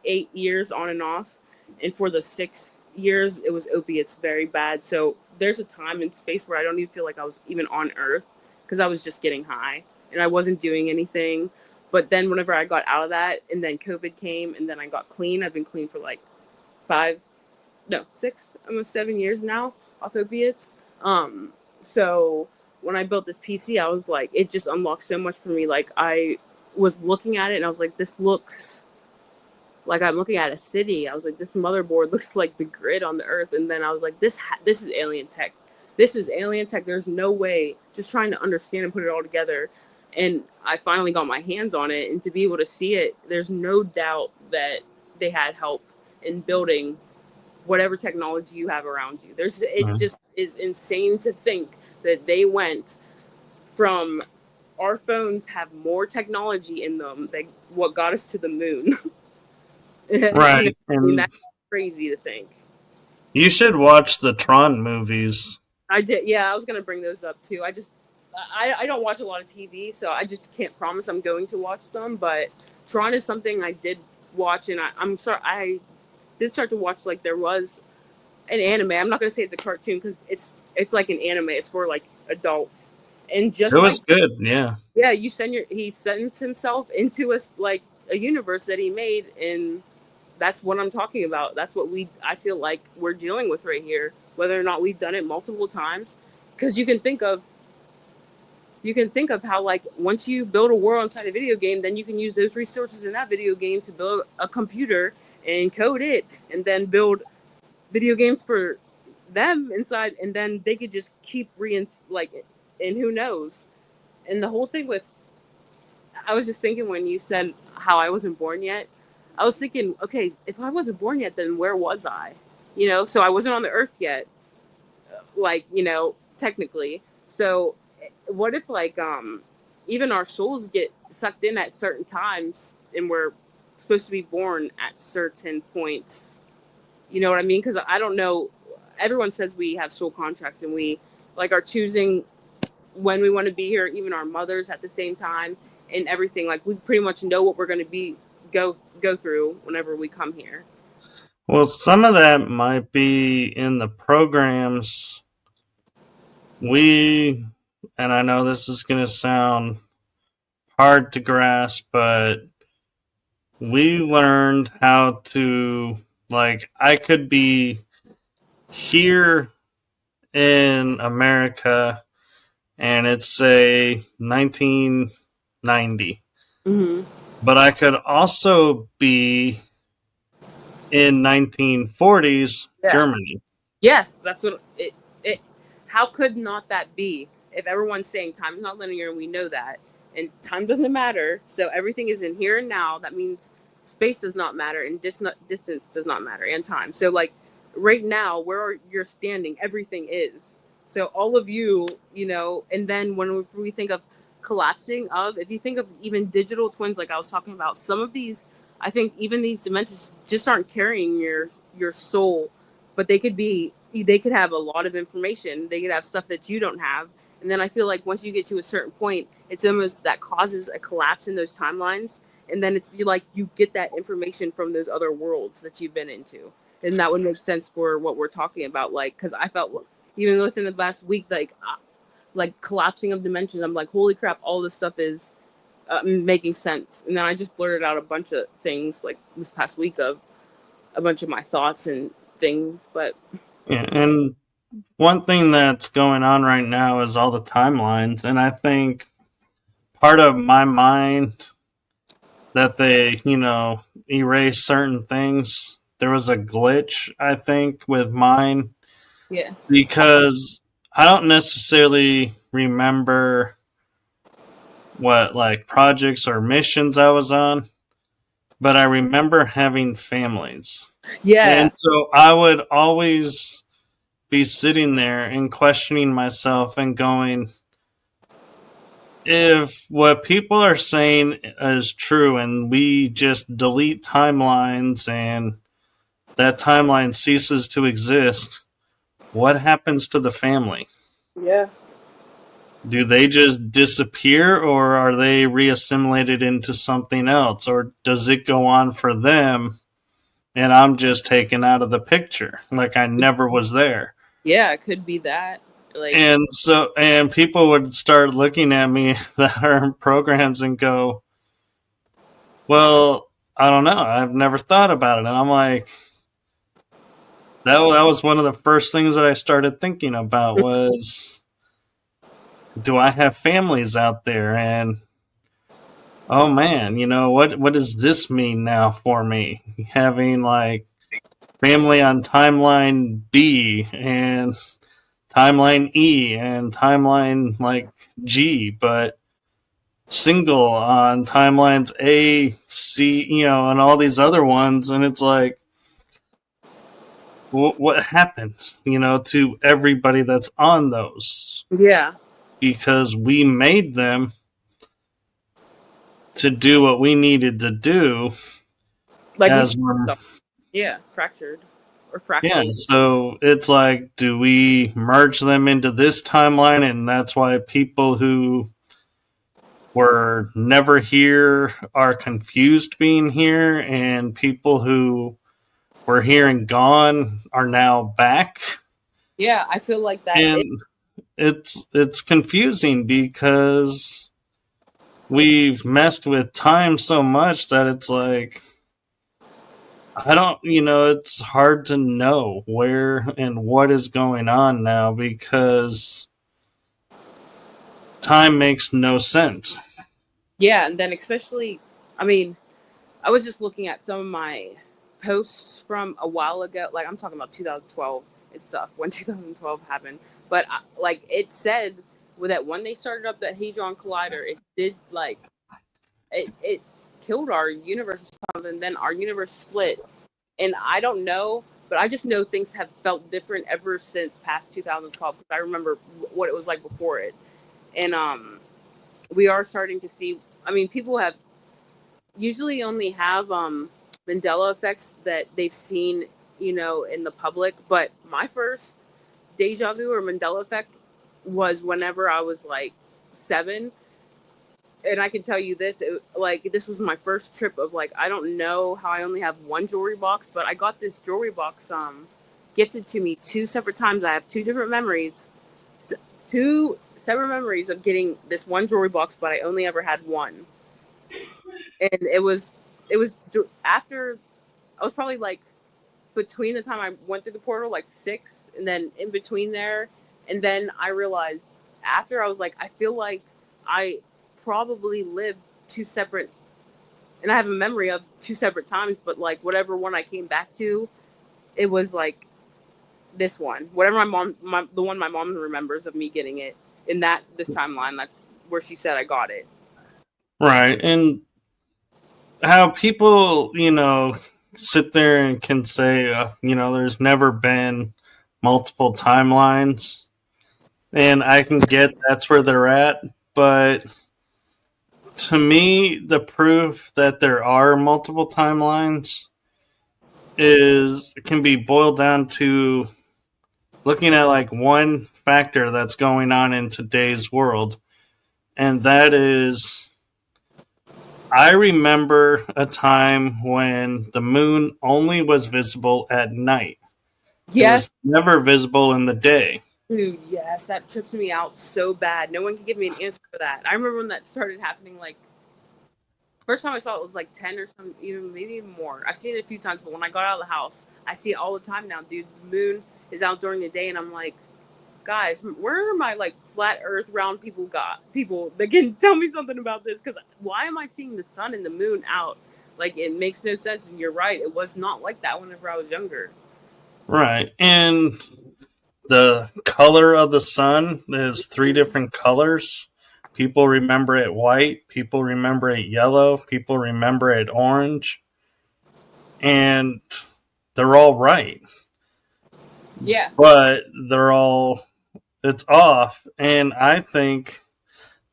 8 years on and off. And for the 6 years, it was opiates very bad. So there's a time and space where I don't even feel like I was even on Earth because I was just getting high and I wasn't doing anything. But then whenever I got out of that, and then COVID came, and then I got clean, I've been clean for like 6, almost 7 years now off opiates. So when I built this PC, I was like, it just unlocked so much for me. Like I was looking at it and I was like, this looks like I'm looking at a city. I was like, this motherboard looks like the grid on the earth. And then I was like, this is alien tech. This is alien tech. There's no way. Just trying to understand and put it all together. And I finally got my hands on it, and to be able to see it, there's no doubt that they had help in building whatever technology you have around you. It just is insane to think that they went from our phones have more technology in them than what got us to the moon. Right. And that's crazy to think. You should watch the Tron movies. I did. Yeah, I was going to bring those up too. I don't watch a lot of TV, so I just can't promise I'm going to watch them. But Tron is something I did watch, and I'm sorry, I did start to watch. Like there was an anime. I'm not going to say it's a cartoon because it's like an anime. It's for like adults, and just it was good. Yeah. Yeah, he sends himself into a universe that he made, and that's what I'm talking about. That's what I feel like we're dealing with right here, whether or not we've done it multiple times, because you can think of how like once you build a world inside a video game, then you can use those resources in that video game to build a computer and code it, and then build video games for them inside, and then they could just keep and who knows. And the whole thing with, I was just thinking when you said how I wasn't born yet, I was thinking, okay, if I wasn't born yet, then where was I? So I wasn't on the earth yet, technically. So what if even our souls get sucked in at certain times, and we're supposed to be born at certain points? You know what I mean? Because I don't know. Everyone says we have soul contracts, and we are choosing when we want to be here. Even our mothers at the same time, and everything. Like we pretty much know what we're going to go through whenever we come here. Well, some of that might be in the programs. And I know this is going to sound hard to grasp, but we learned how to, I could be here in America and it's, say, 1990. Mm-hmm. But I could also be in 1940s Germany. Yes, that's what it. How could not that be? If everyone's saying time is not linear, and we know that, and time doesn't matter, so everything is in here and now. That means space does not matter, and distance does not matter, and time. So, right now, where you're standing, everything is. So all of you, and then when we think of collapsing if you think of even digital twins, like I was talking about, some of these, I think even these dimensions just aren't carrying your soul, but they could have a lot of information. They could have stuff that you don't have. And then I feel like once you get to a certain point, it's almost that causes a collapse in those timelines. And then it's you get that information from those other worlds that you've been into. And that would make sense for what we're talking about. Because I felt even within the last week, collapsing of dimensions, I'm like, holy crap, all this stuff is making sense. And then I just blurted out a bunch of things this past week of a bunch of my thoughts and things. But yeah, and one thing that's going on right now is all the timelines. And I think part of my mind that they, erase certain things. There was a glitch, I think, with mine. Yeah. Because I don't necessarily remember what projects or missions I was on, but I remember having families. Yeah. And so I would always be sitting there and questioning myself and going, if what people are saying is true and we just delete timelines and that timeline ceases to exist, what happens to the family? Yeah. Do they just disappear, or are they reassimilated into something else? Or does it go on for them and I'm just taken out of the picture, like I never was there? Yeah, it could be that. And people would start looking at me that are in programs and go, Well, I don't know. I've never thought about it. And I'm like, that was one of the first things that I started thinking about was, do I have families out there? And oh man, what does this mean now for me? Having like family on timeline B and timeline E and timeline like G, but single on timelines A, C, and all these other ones. And it's like, what happens, to everybody that's on those? Yeah. Because we made them to do what we needed to do. Like, as we're, yeah, fractured or yeah, fractal. so it's like, do we merge them into this timeline? And that's why people who were never here are confused being here, and people who were here and gone are now back. Yeah, I feel like that. And it's confusing because we've messed with time so much that it's like, I don't, it's hard to know where and what is going on now because time makes no sense. Yeah, and then especially, I mean, I was just looking at some of my posts from a while ago. Like, I'm talking about 2012 and stuff, when 2012 happened. But like, it said that when they started up that Hadron Collider, it did like, it killed our universe or something. And then our universe split. And I don't know, but I just know things have felt different ever since past 2012. Because I remember what it was like before it. And we are starting to see, I mean, people have usually only have Mandela effects that they've seen, in the public. But my first deja vu or Mandela effect was whenever I was like 7. And I can tell you this, this was my first trip of like, I don't know how I only have one jewelry box, but I got this jewelry box gifted to me 2 separate times. I have 2 different memories. 2 separate memories of getting this one jewelry box, but I only ever had one. And it was after, I was probably like between the time I went through the portal, like 6, and then in between there. And then I realized after, I was like, I feel like I probably lived 2 separate, and I have a memory of 2 separate times, but like whatever one I came back to, it was like this one, whatever the one my mom remembers of me getting it in this timeline. That's where she said I got it. Right. And how people, sit there and can say, there's never been multiple timelines. And I can get that's where they're at. But to me, the proof that there are multiple timelines can be boiled down to looking at like one factor that's going on in today's world. And that is, I remember a time when the moon only was visible at night. Yes. It was never visible in the day. Dude, yes, that trips me out so bad. No one can give me an answer for that. I remember when that started happening, like, first time I saw it was like 10 or something, even maybe even more. I've seen it a few times, but when I got out of the house, I see it all the time now, dude. The moon is out during the day, and I'm like, guys, where are my like flat earth round people that can tell me something about this? Because why am I seeing the sun and the moon out? Like, it makes no sense. And you're right, it was not like that whenever I was younger. Right. And the color of the sun is 3 different colors. People remember it white, people remember it yellow, people remember it orange. And they're all right. Yeah. But it's off. And I think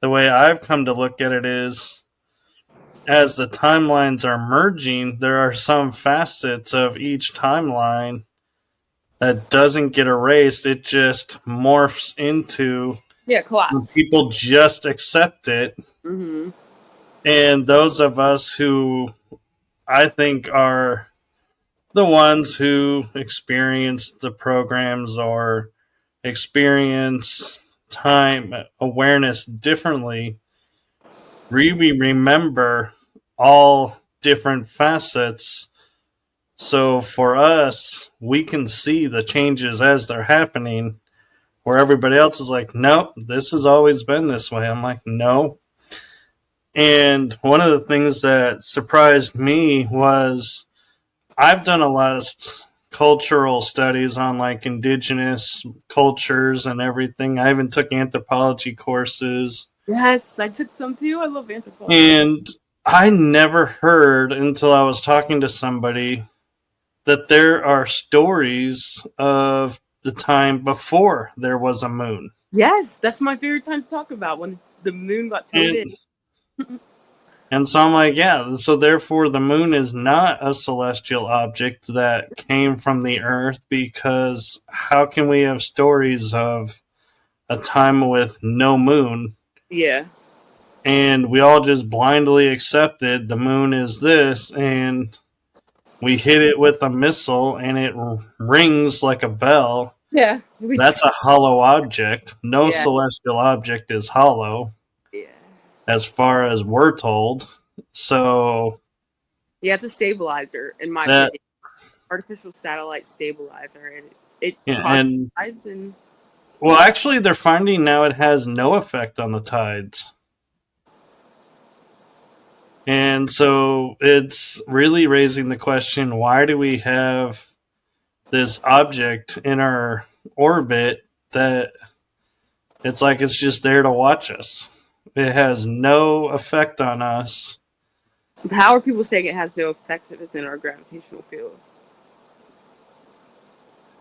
the way I've come to look at it is, as the timelines are merging, there are some facets of each timeline that doesn't get erased. It just morphs into, collapse. People just accept it. Mm-hmm. And those of us who I think are the ones who experience the programs or experience time awareness differently, we remember all different facets. So for us, we can see the changes as they're happening, where everybody else is like, nope, this has always been this way. I'm like, no. And one of the things that surprised me was I've done a lot of cultural studies on like indigenous cultures and everything. I even took anthropology courses. Yes, I took some too. I love anthropology. And I never heard until I was talking to somebody that there are stories of the time before there was a moon. Yes, that's my favorite time to talk about, when the moon got towed in. And so I'm like, yeah, so therefore the moon is not a celestial object that came from the earth, because how can we have stories of a time with no moon? Yeah. And we all just blindly accepted the moon is this, and we hit it with a missile and it rings like a bell. Yeah. That's a hollow object. No celestial object is hollow. Yeah. As far as we're told. So yeah, it's a stabilizer, in my opinion. Artificial satellite stabilizer, and it tides and well, actually they're finding now it has no effect on the tides. And so it's really raising the question, why do we have this object in our orbit that it's like it's just there to watch us? It has no effect on us. How are people saying it has no effects if it's in our gravitational field?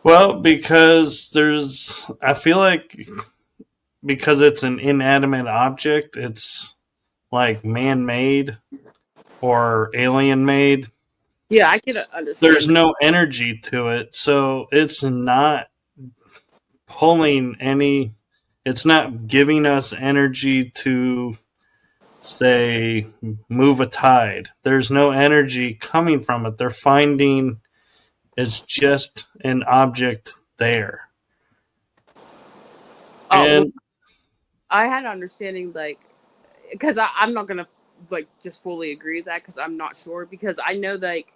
Well, because I feel like because it's an inanimate object, it's like man-made or alien-made. Yeah, I can understand. There's no energy to it, so it's not pulling any. It's not giving us energy to, say, move a tide. There's no energy coming from it. They're finding it's just an object there. And I had an understanding, like, because I'm not gonna like just fully agree with that, because I'm not sure, because I know like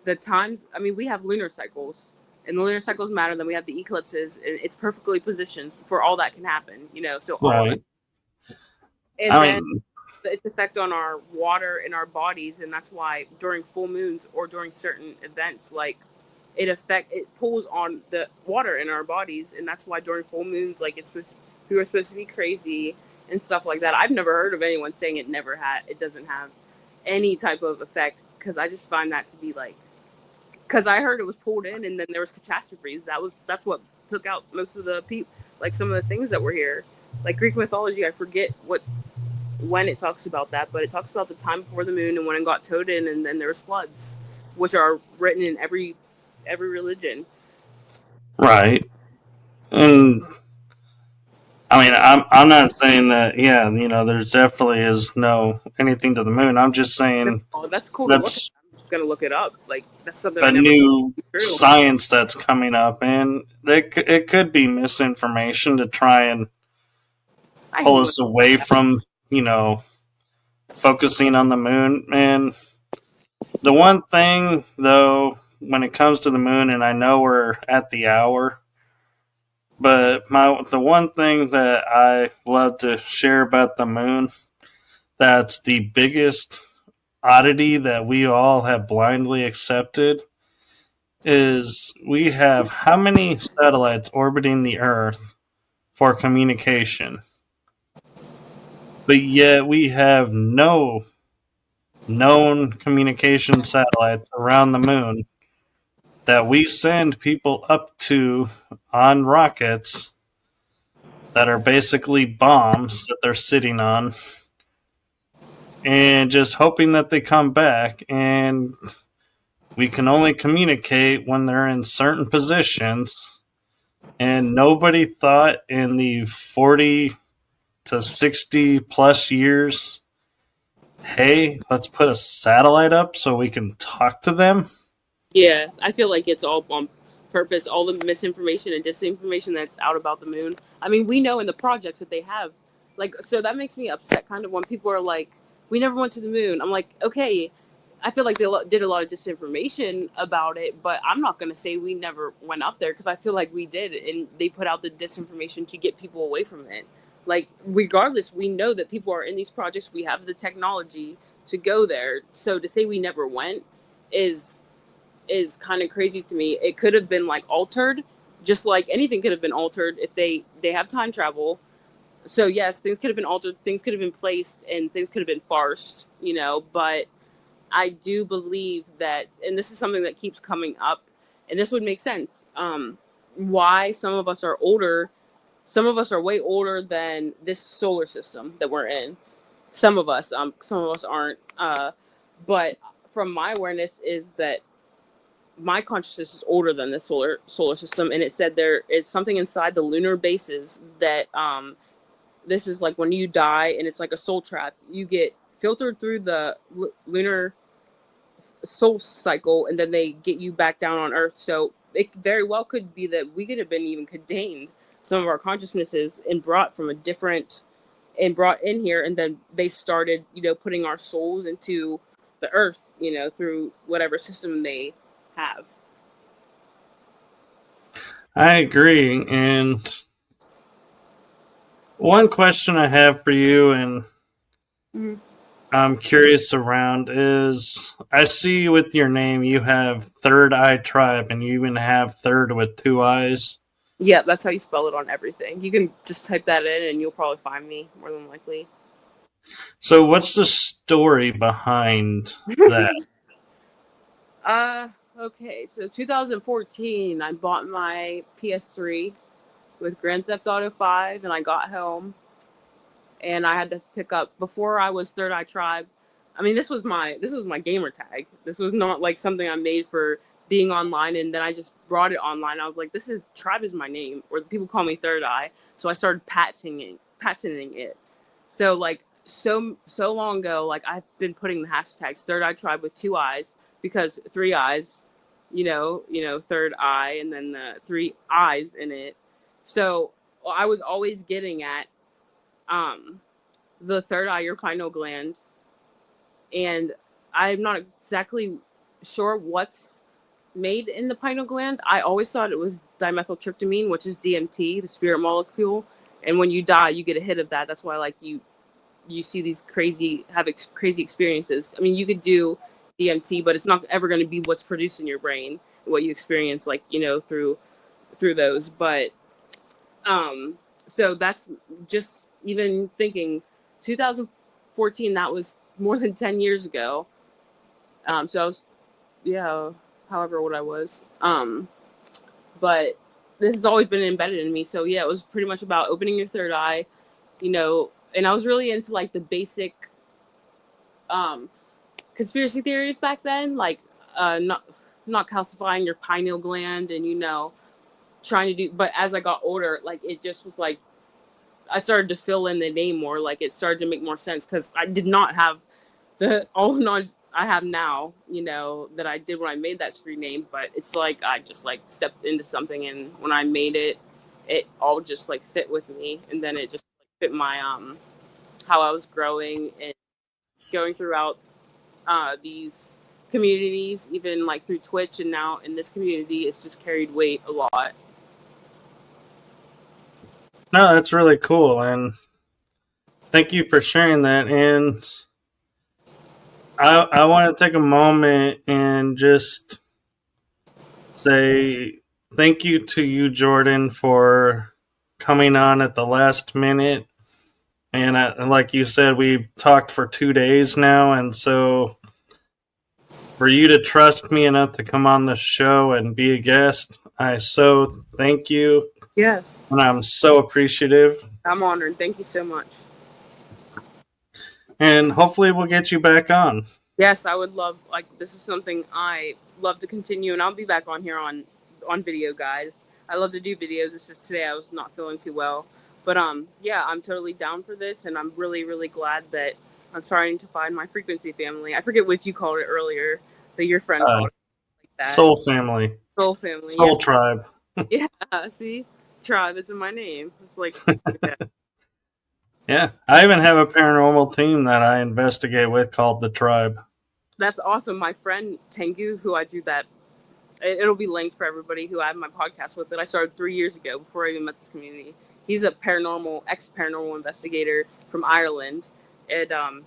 the times. I mean, we have lunar cycles, and the lunar cycles matter. Then we have the eclipses, and it's perfectly positioned for all that can happen. So right. And then its effect on our water in our bodies, and that's why during full moons or during certain events, like it pulls on the water in our bodies, and that's why during full moons, like we were supposed to be crazy and stuff like that. I've never heard of anyone saying it doesn't have any type of effect, because I just find that to be like, because I heard it was pulled in and then there was catastrophes. That's what took out most of the people, like some of the things that were here. Like Greek mythology, I forget when it talks about that, but it talks about the time before the moon and when it got towed in, and then there was floods, which are written in every religion. Right. And I mean, I'm not saying that. Yeah, there's definitely is no anything to the moon. I'm just saying. Oh, that's cool. I'm just gonna look it up. Like, that's something. A new science that's coming up, and it could be misinformation to try and pull us away from focusing on the moon. And the one thing, though, when it comes to the moon, and I know we're at the hour, but the one thing that I love to share about the moon, that's the biggest oddity that we all have blindly accepted, is we have how many satellites orbiting the Earth for communication? But yet we have no known communication satellites around the moon that we send people up to on rockets that are basically bombs that they're sitting on, and just hoping that they come back. And we can only communicate when they're in certain positions. And nobody thought in the 40 to 60 plus years, hey, let's put a satellite up so we can talk to them. Yeah, I feel like it's all on purpose, all the misinformation and disinformation that's out about the moon. I mean, we know in the projects that they have, like, so that makes me upset kind of when people are like, we never went to the moon. I'm like, okay, I feel like they did a lot of disinformation about it, but I'm not going to say we never went up there, because I feel like we did, and they put out the disinformation to get people away from it. Like, regardless, we know that people are in these projects. We have the technology to go there. So to say we never went is kind of crazy to me. It could have been like altered, just like anything could have been altered if they have time travel. So yes, things could have been altered, things could have been placed, and things could have been farced, but I do believe that, and this is something that keeps coming up, and this would make sense. Why some of us are older, some of us are way older than this solar system that we're in. Some of us aren't. But from my awareness is that my consciousness is older than the solar system, and it said there is something inside the lunar bases that this is like when you die, and it's like a soul trap. You get filtered through the lunar soul cycle, and then they get you back down on Earth. So it very well could be that we could have been even contained some of our consciousnesses and brought from a different and brought in here, and then they started putting our souls into the Earth through whatever system they have. I agree. And one question I have for you, and I'm curious around, is I see with your name you have Third Eye Tribe, and you even have third with 2 eyes. Yeah, that's how you spell it on everything. You can just type that in and you'll probably find me, more than likely. So what's the story behind that? Okay, so 2014, I bought my PS3 with Grand Theft Auto 5, and I got home, and I had to pick up, before I was Third Eye Tribe. I mean, this was my gamer tag. This was not like something I made for being online, and then I just brought it online. I was like, Tribe is my name, or people call me Third Eye. So I started patenting it. So like so long ago, like I've been putting the hashtags Third Eye Tribe with 2 eyes, because 3 eyes, third eye, and then the 3 eyes in it. So I was always getting at the third eye, your pineal gland, and I'm not exactly sure what's made in the pineal gland. I always thought it was dimethyltryptamine, which is DMT, the spirit molecule, and when you die you get a hit of that. That's why like you see these crazy experiences. I mean, you could do DMT, but it's not ever going to be what's produced in your brain, what you experience, like through those. But so that's just, even thinking 2014, that was more than 10 years ago. So I was, however old I was. But this has always been embedded in me. So yeah, it was pretty much about opening your third eye, and I was really into like the basic conspiracy theories back then, like not calcifying your pineal gland, and trying to do. But as I got older, like it just was like I started to fill in the name more. Like it started to make more sense, because I did not have all the knowledge I have now, that I did when I made that screen name. But it's like I just like stepped into something, and when I made it, it all just like fit with me, and then it just fit my how I was growing and going throughout these communities, even like through Twitch, and now in this community, it's just carried weight a lot. No, that's really cool, and thank you for sharing that. And I want to take a moment and just say thank you to you, Jordan, for coming on at the last minute. And like you said, we've talked for 2 days now, and so for you to trust me enough to come on the show and be a guest, I so thank you. Yes. And I'm so appreciative. I'm honored. Thank you so much. And hopefully we'll get you back on. Yes, I would love, like, this is something I love to continue, and I'll be back on here on video, guys. I love to do videos. It's just today I was not feeling too well. But yeah, I'm totally down for this, and I'm really, really glad that I'm starting to find my frequency family. I forget what you called it earlier, that your friend called it like that. Soul family. Soul family. Soul tribe. Yeah, see? Tribe is in my name. It's like, yeah. Yeah, I even have a paranormal team that I investigate with called the Tribe. That's awesome. My friend Tengu, who I do that, it'll be linked for everybody who I have my podcast with, that I started 3 years ago before I even met this community. He's a ex-paranormal investigator from Ireland. And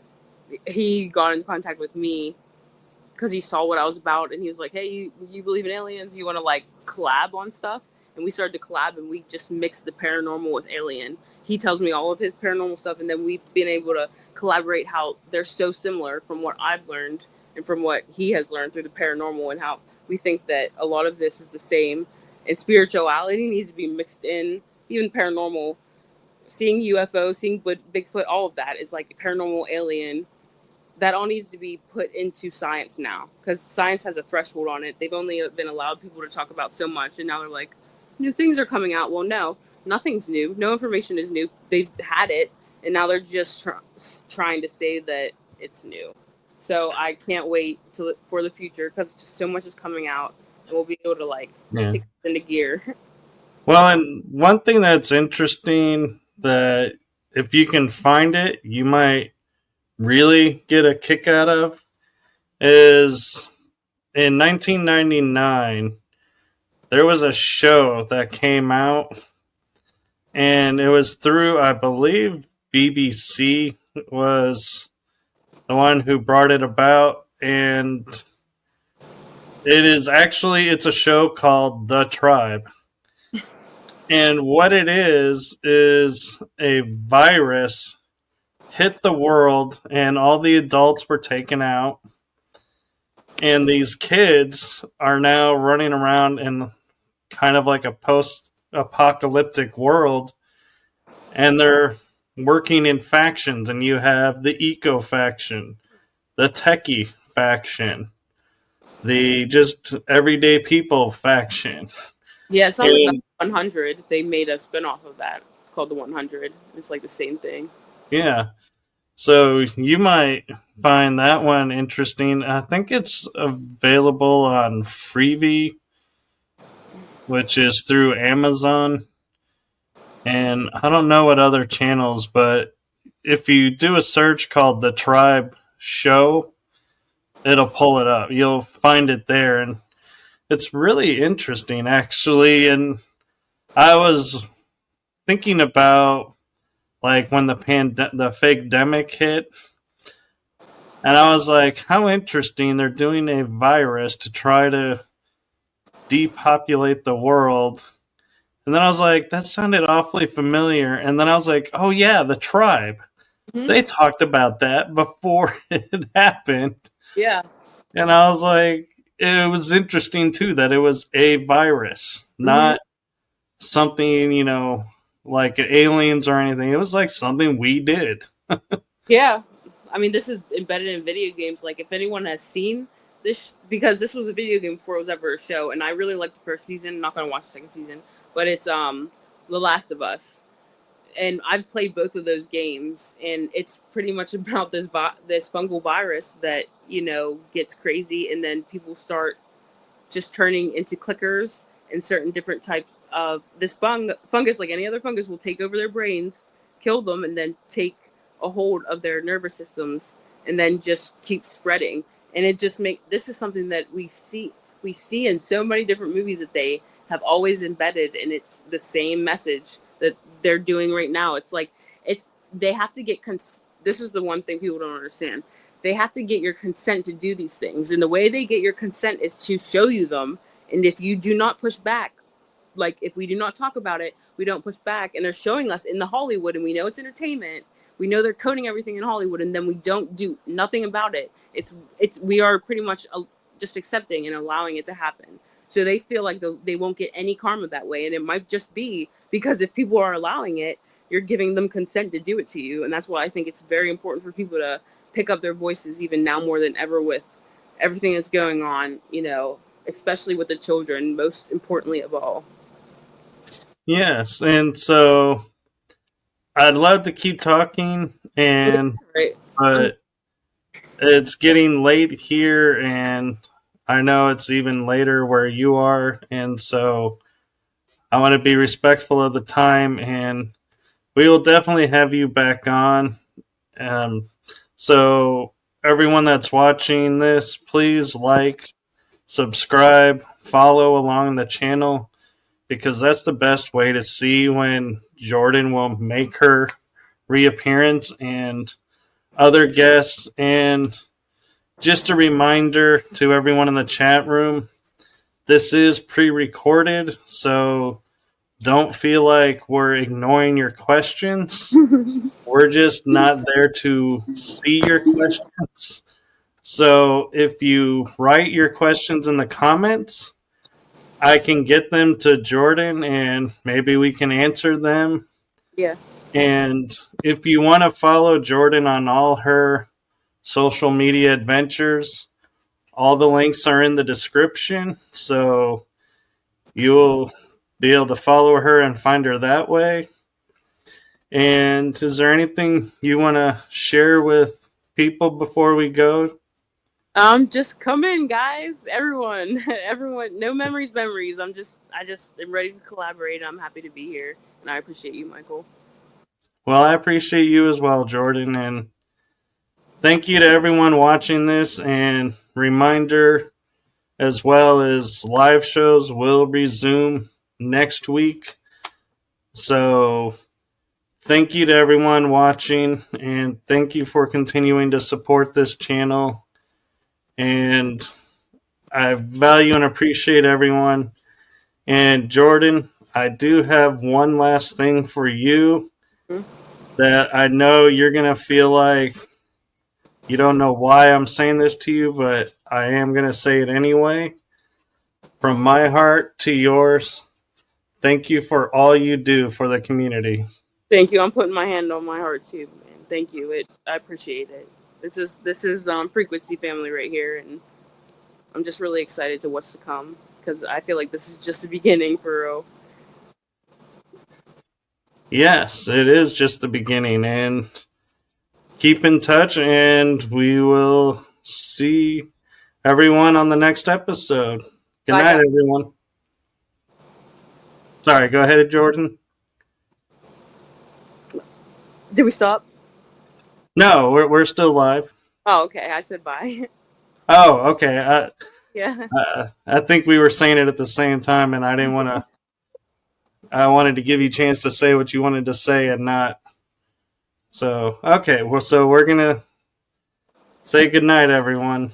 he got in contact with me because he saw what I was about, and he was like, hey, you believe in aliens? You want to like collab on stuff? And we started to collab, and we just mixed the paranormal with alien. He tells me all of his paranormal stuff, and then we've been able to collaborate how they're so similar from what I've learned and from what he has learned through the paranormal, and how we think that a lot of this is the same. And spirituality needs to be mixed in, even paranormal. Seeing UFOs, seeing Bigfoot, all of that is like paranormal, alien. That all needs to be put into science now, because science has a threshold on it. They've only been allowed people to talk about so much, and now they're like, new things are coming out. Well, no, nothing's new. No information is new. They've had it, and now they're just trying to say that it's new. So I can't wait for the future, because just so much is coming out, and we'll be able to like kick it into gear. Well, and one thing that's interesting, that if you can find it, you might really get a kick out of, is in 1999, there was a show that came out, and it was through, I believe, BBC was the one who brought it about, and it's a show called The Tribe. And what it is a virus hit the world, and all the adults were taken out. And these kids are now running around in kind of like a post-apocalyptic world. And they're working in factions. And you have the eco faction, the techie faction, the just everyday people faction. Yeah, it's not like the 100. They made a spinoff of that. It's called the 100. It's like the same thing. Yeah. So you might find that one interesting. I think it's available on Freevee, which is through Amazon. And I don't know what other channels, but if you do a search called The Tribe Show, it'll pull it up. You'll find it there. And it's really interesting, actually. And I was thinking about, like, when the fake-demic hit, and I was like, how interesting, they're doing a virus to try to depopulate the world. And then I was like, that sounded awfully familiar. And then I was like, oh yeah, The Tribe. Mm-hmm. They talked about that before it happened. Yeah. And I was like, it was interesting too that it was a virus, not something, like aliens or anything. It was like something we did. Yeah. I mean, this is embedded in video games. Like, if anyone has seen this, because this was a video game before it was ever a show, and I really liked the first season. I'm not going to watch the second season, but it's The Last of Us. And I've played both of those games, and it's pretty much about this fungal virus that, gets crazy, and then people start just turning into clickers, and certain different types of this fungus, like any other fungus, will take over their brains, kill them, and then take a hold of their nervous systems, and then just keep spreading. And it just this is something that we see in so many different movies that they have always embedded, and it's the same message that they're doing right now. It's like, they have to get this is the one thing people don't understand. They have to get your consent to do these things, and the way they get your consent is to show you them. And if you do not push back, like if we do not talk about it, we don't push back, and they're showing us in the Hollywood, and we know it's entertainment, we know they're coding everything in Hollywood, and then we don't do nothing about it. We are pretty much just accepting and allowing it to happen. So they feel like they won't get any karma that way. And it might just be because if people are allowing it, you're giving them consent to do it to you. And that's why I think it's very important for people to pick up their voices, even now more than ever, with everything that's going on, especially with the children, most importantly of all. Yes. And so I'd love to keep talking, but it's getting late here, and I know it's even later where you are, and so I want to be respectful of the time, and we will definitely have you back on. So everyone that's watching this, please like, subscribe, follow along the channel, because that's the best way to see when Jordan will make her reappearance and other guests. And just a reminder to everyone in the chat room, this is pre-recorded, so don't feel like we're ignoring your questions. We're just not there to see your questions. So if you write your questions in the comments, I can get them to Jordan and maybe we can answer them. Yeah. And if you want to follow Jordan on all her social media adventures, all the links are in the description. So you'll be able to follow her and find her that way. And is there anything you want to share with people before we go? Just come in, guys. Everyone. No memories. I just am ready to collaborate. I'm happy to be here, and I appreciate you, Michael. Well, I appreciate you as well, Jordan, and thank you to everyone watching this. And reminder, as well as live shows will resume next week. So thank you to everyone watching, and thank you for continuing to support this channel. And I value and appreciate everyone. And Jordan, I do have one last thing for you that I know you're going to feel like you don't know why I'm saying this to you, but I am going to say it anyway. From my heart to yours, thank you for all you do for the community. Thank you. I'm putting my hand on my heart too, man. Thank you. I appreciate it. This is Frequency family right here, and I'm just really excited to what's to come, because I feel like this is just the beginning for real. Yes, it is just the beginning, and keep in touch, and we will see everyone on the next episode. Good night, everyone. Sorry, go ahead, Jordan. Did we stop? No, we're still live. Oh, okay. I said bye. Oh, okay. Yeah. I think we were saying it at the same time, and I didn't want to. I wanted to give you a chance to say what you wanted to say and not. So, okay. Well, so we're going to say goodnight, everyone.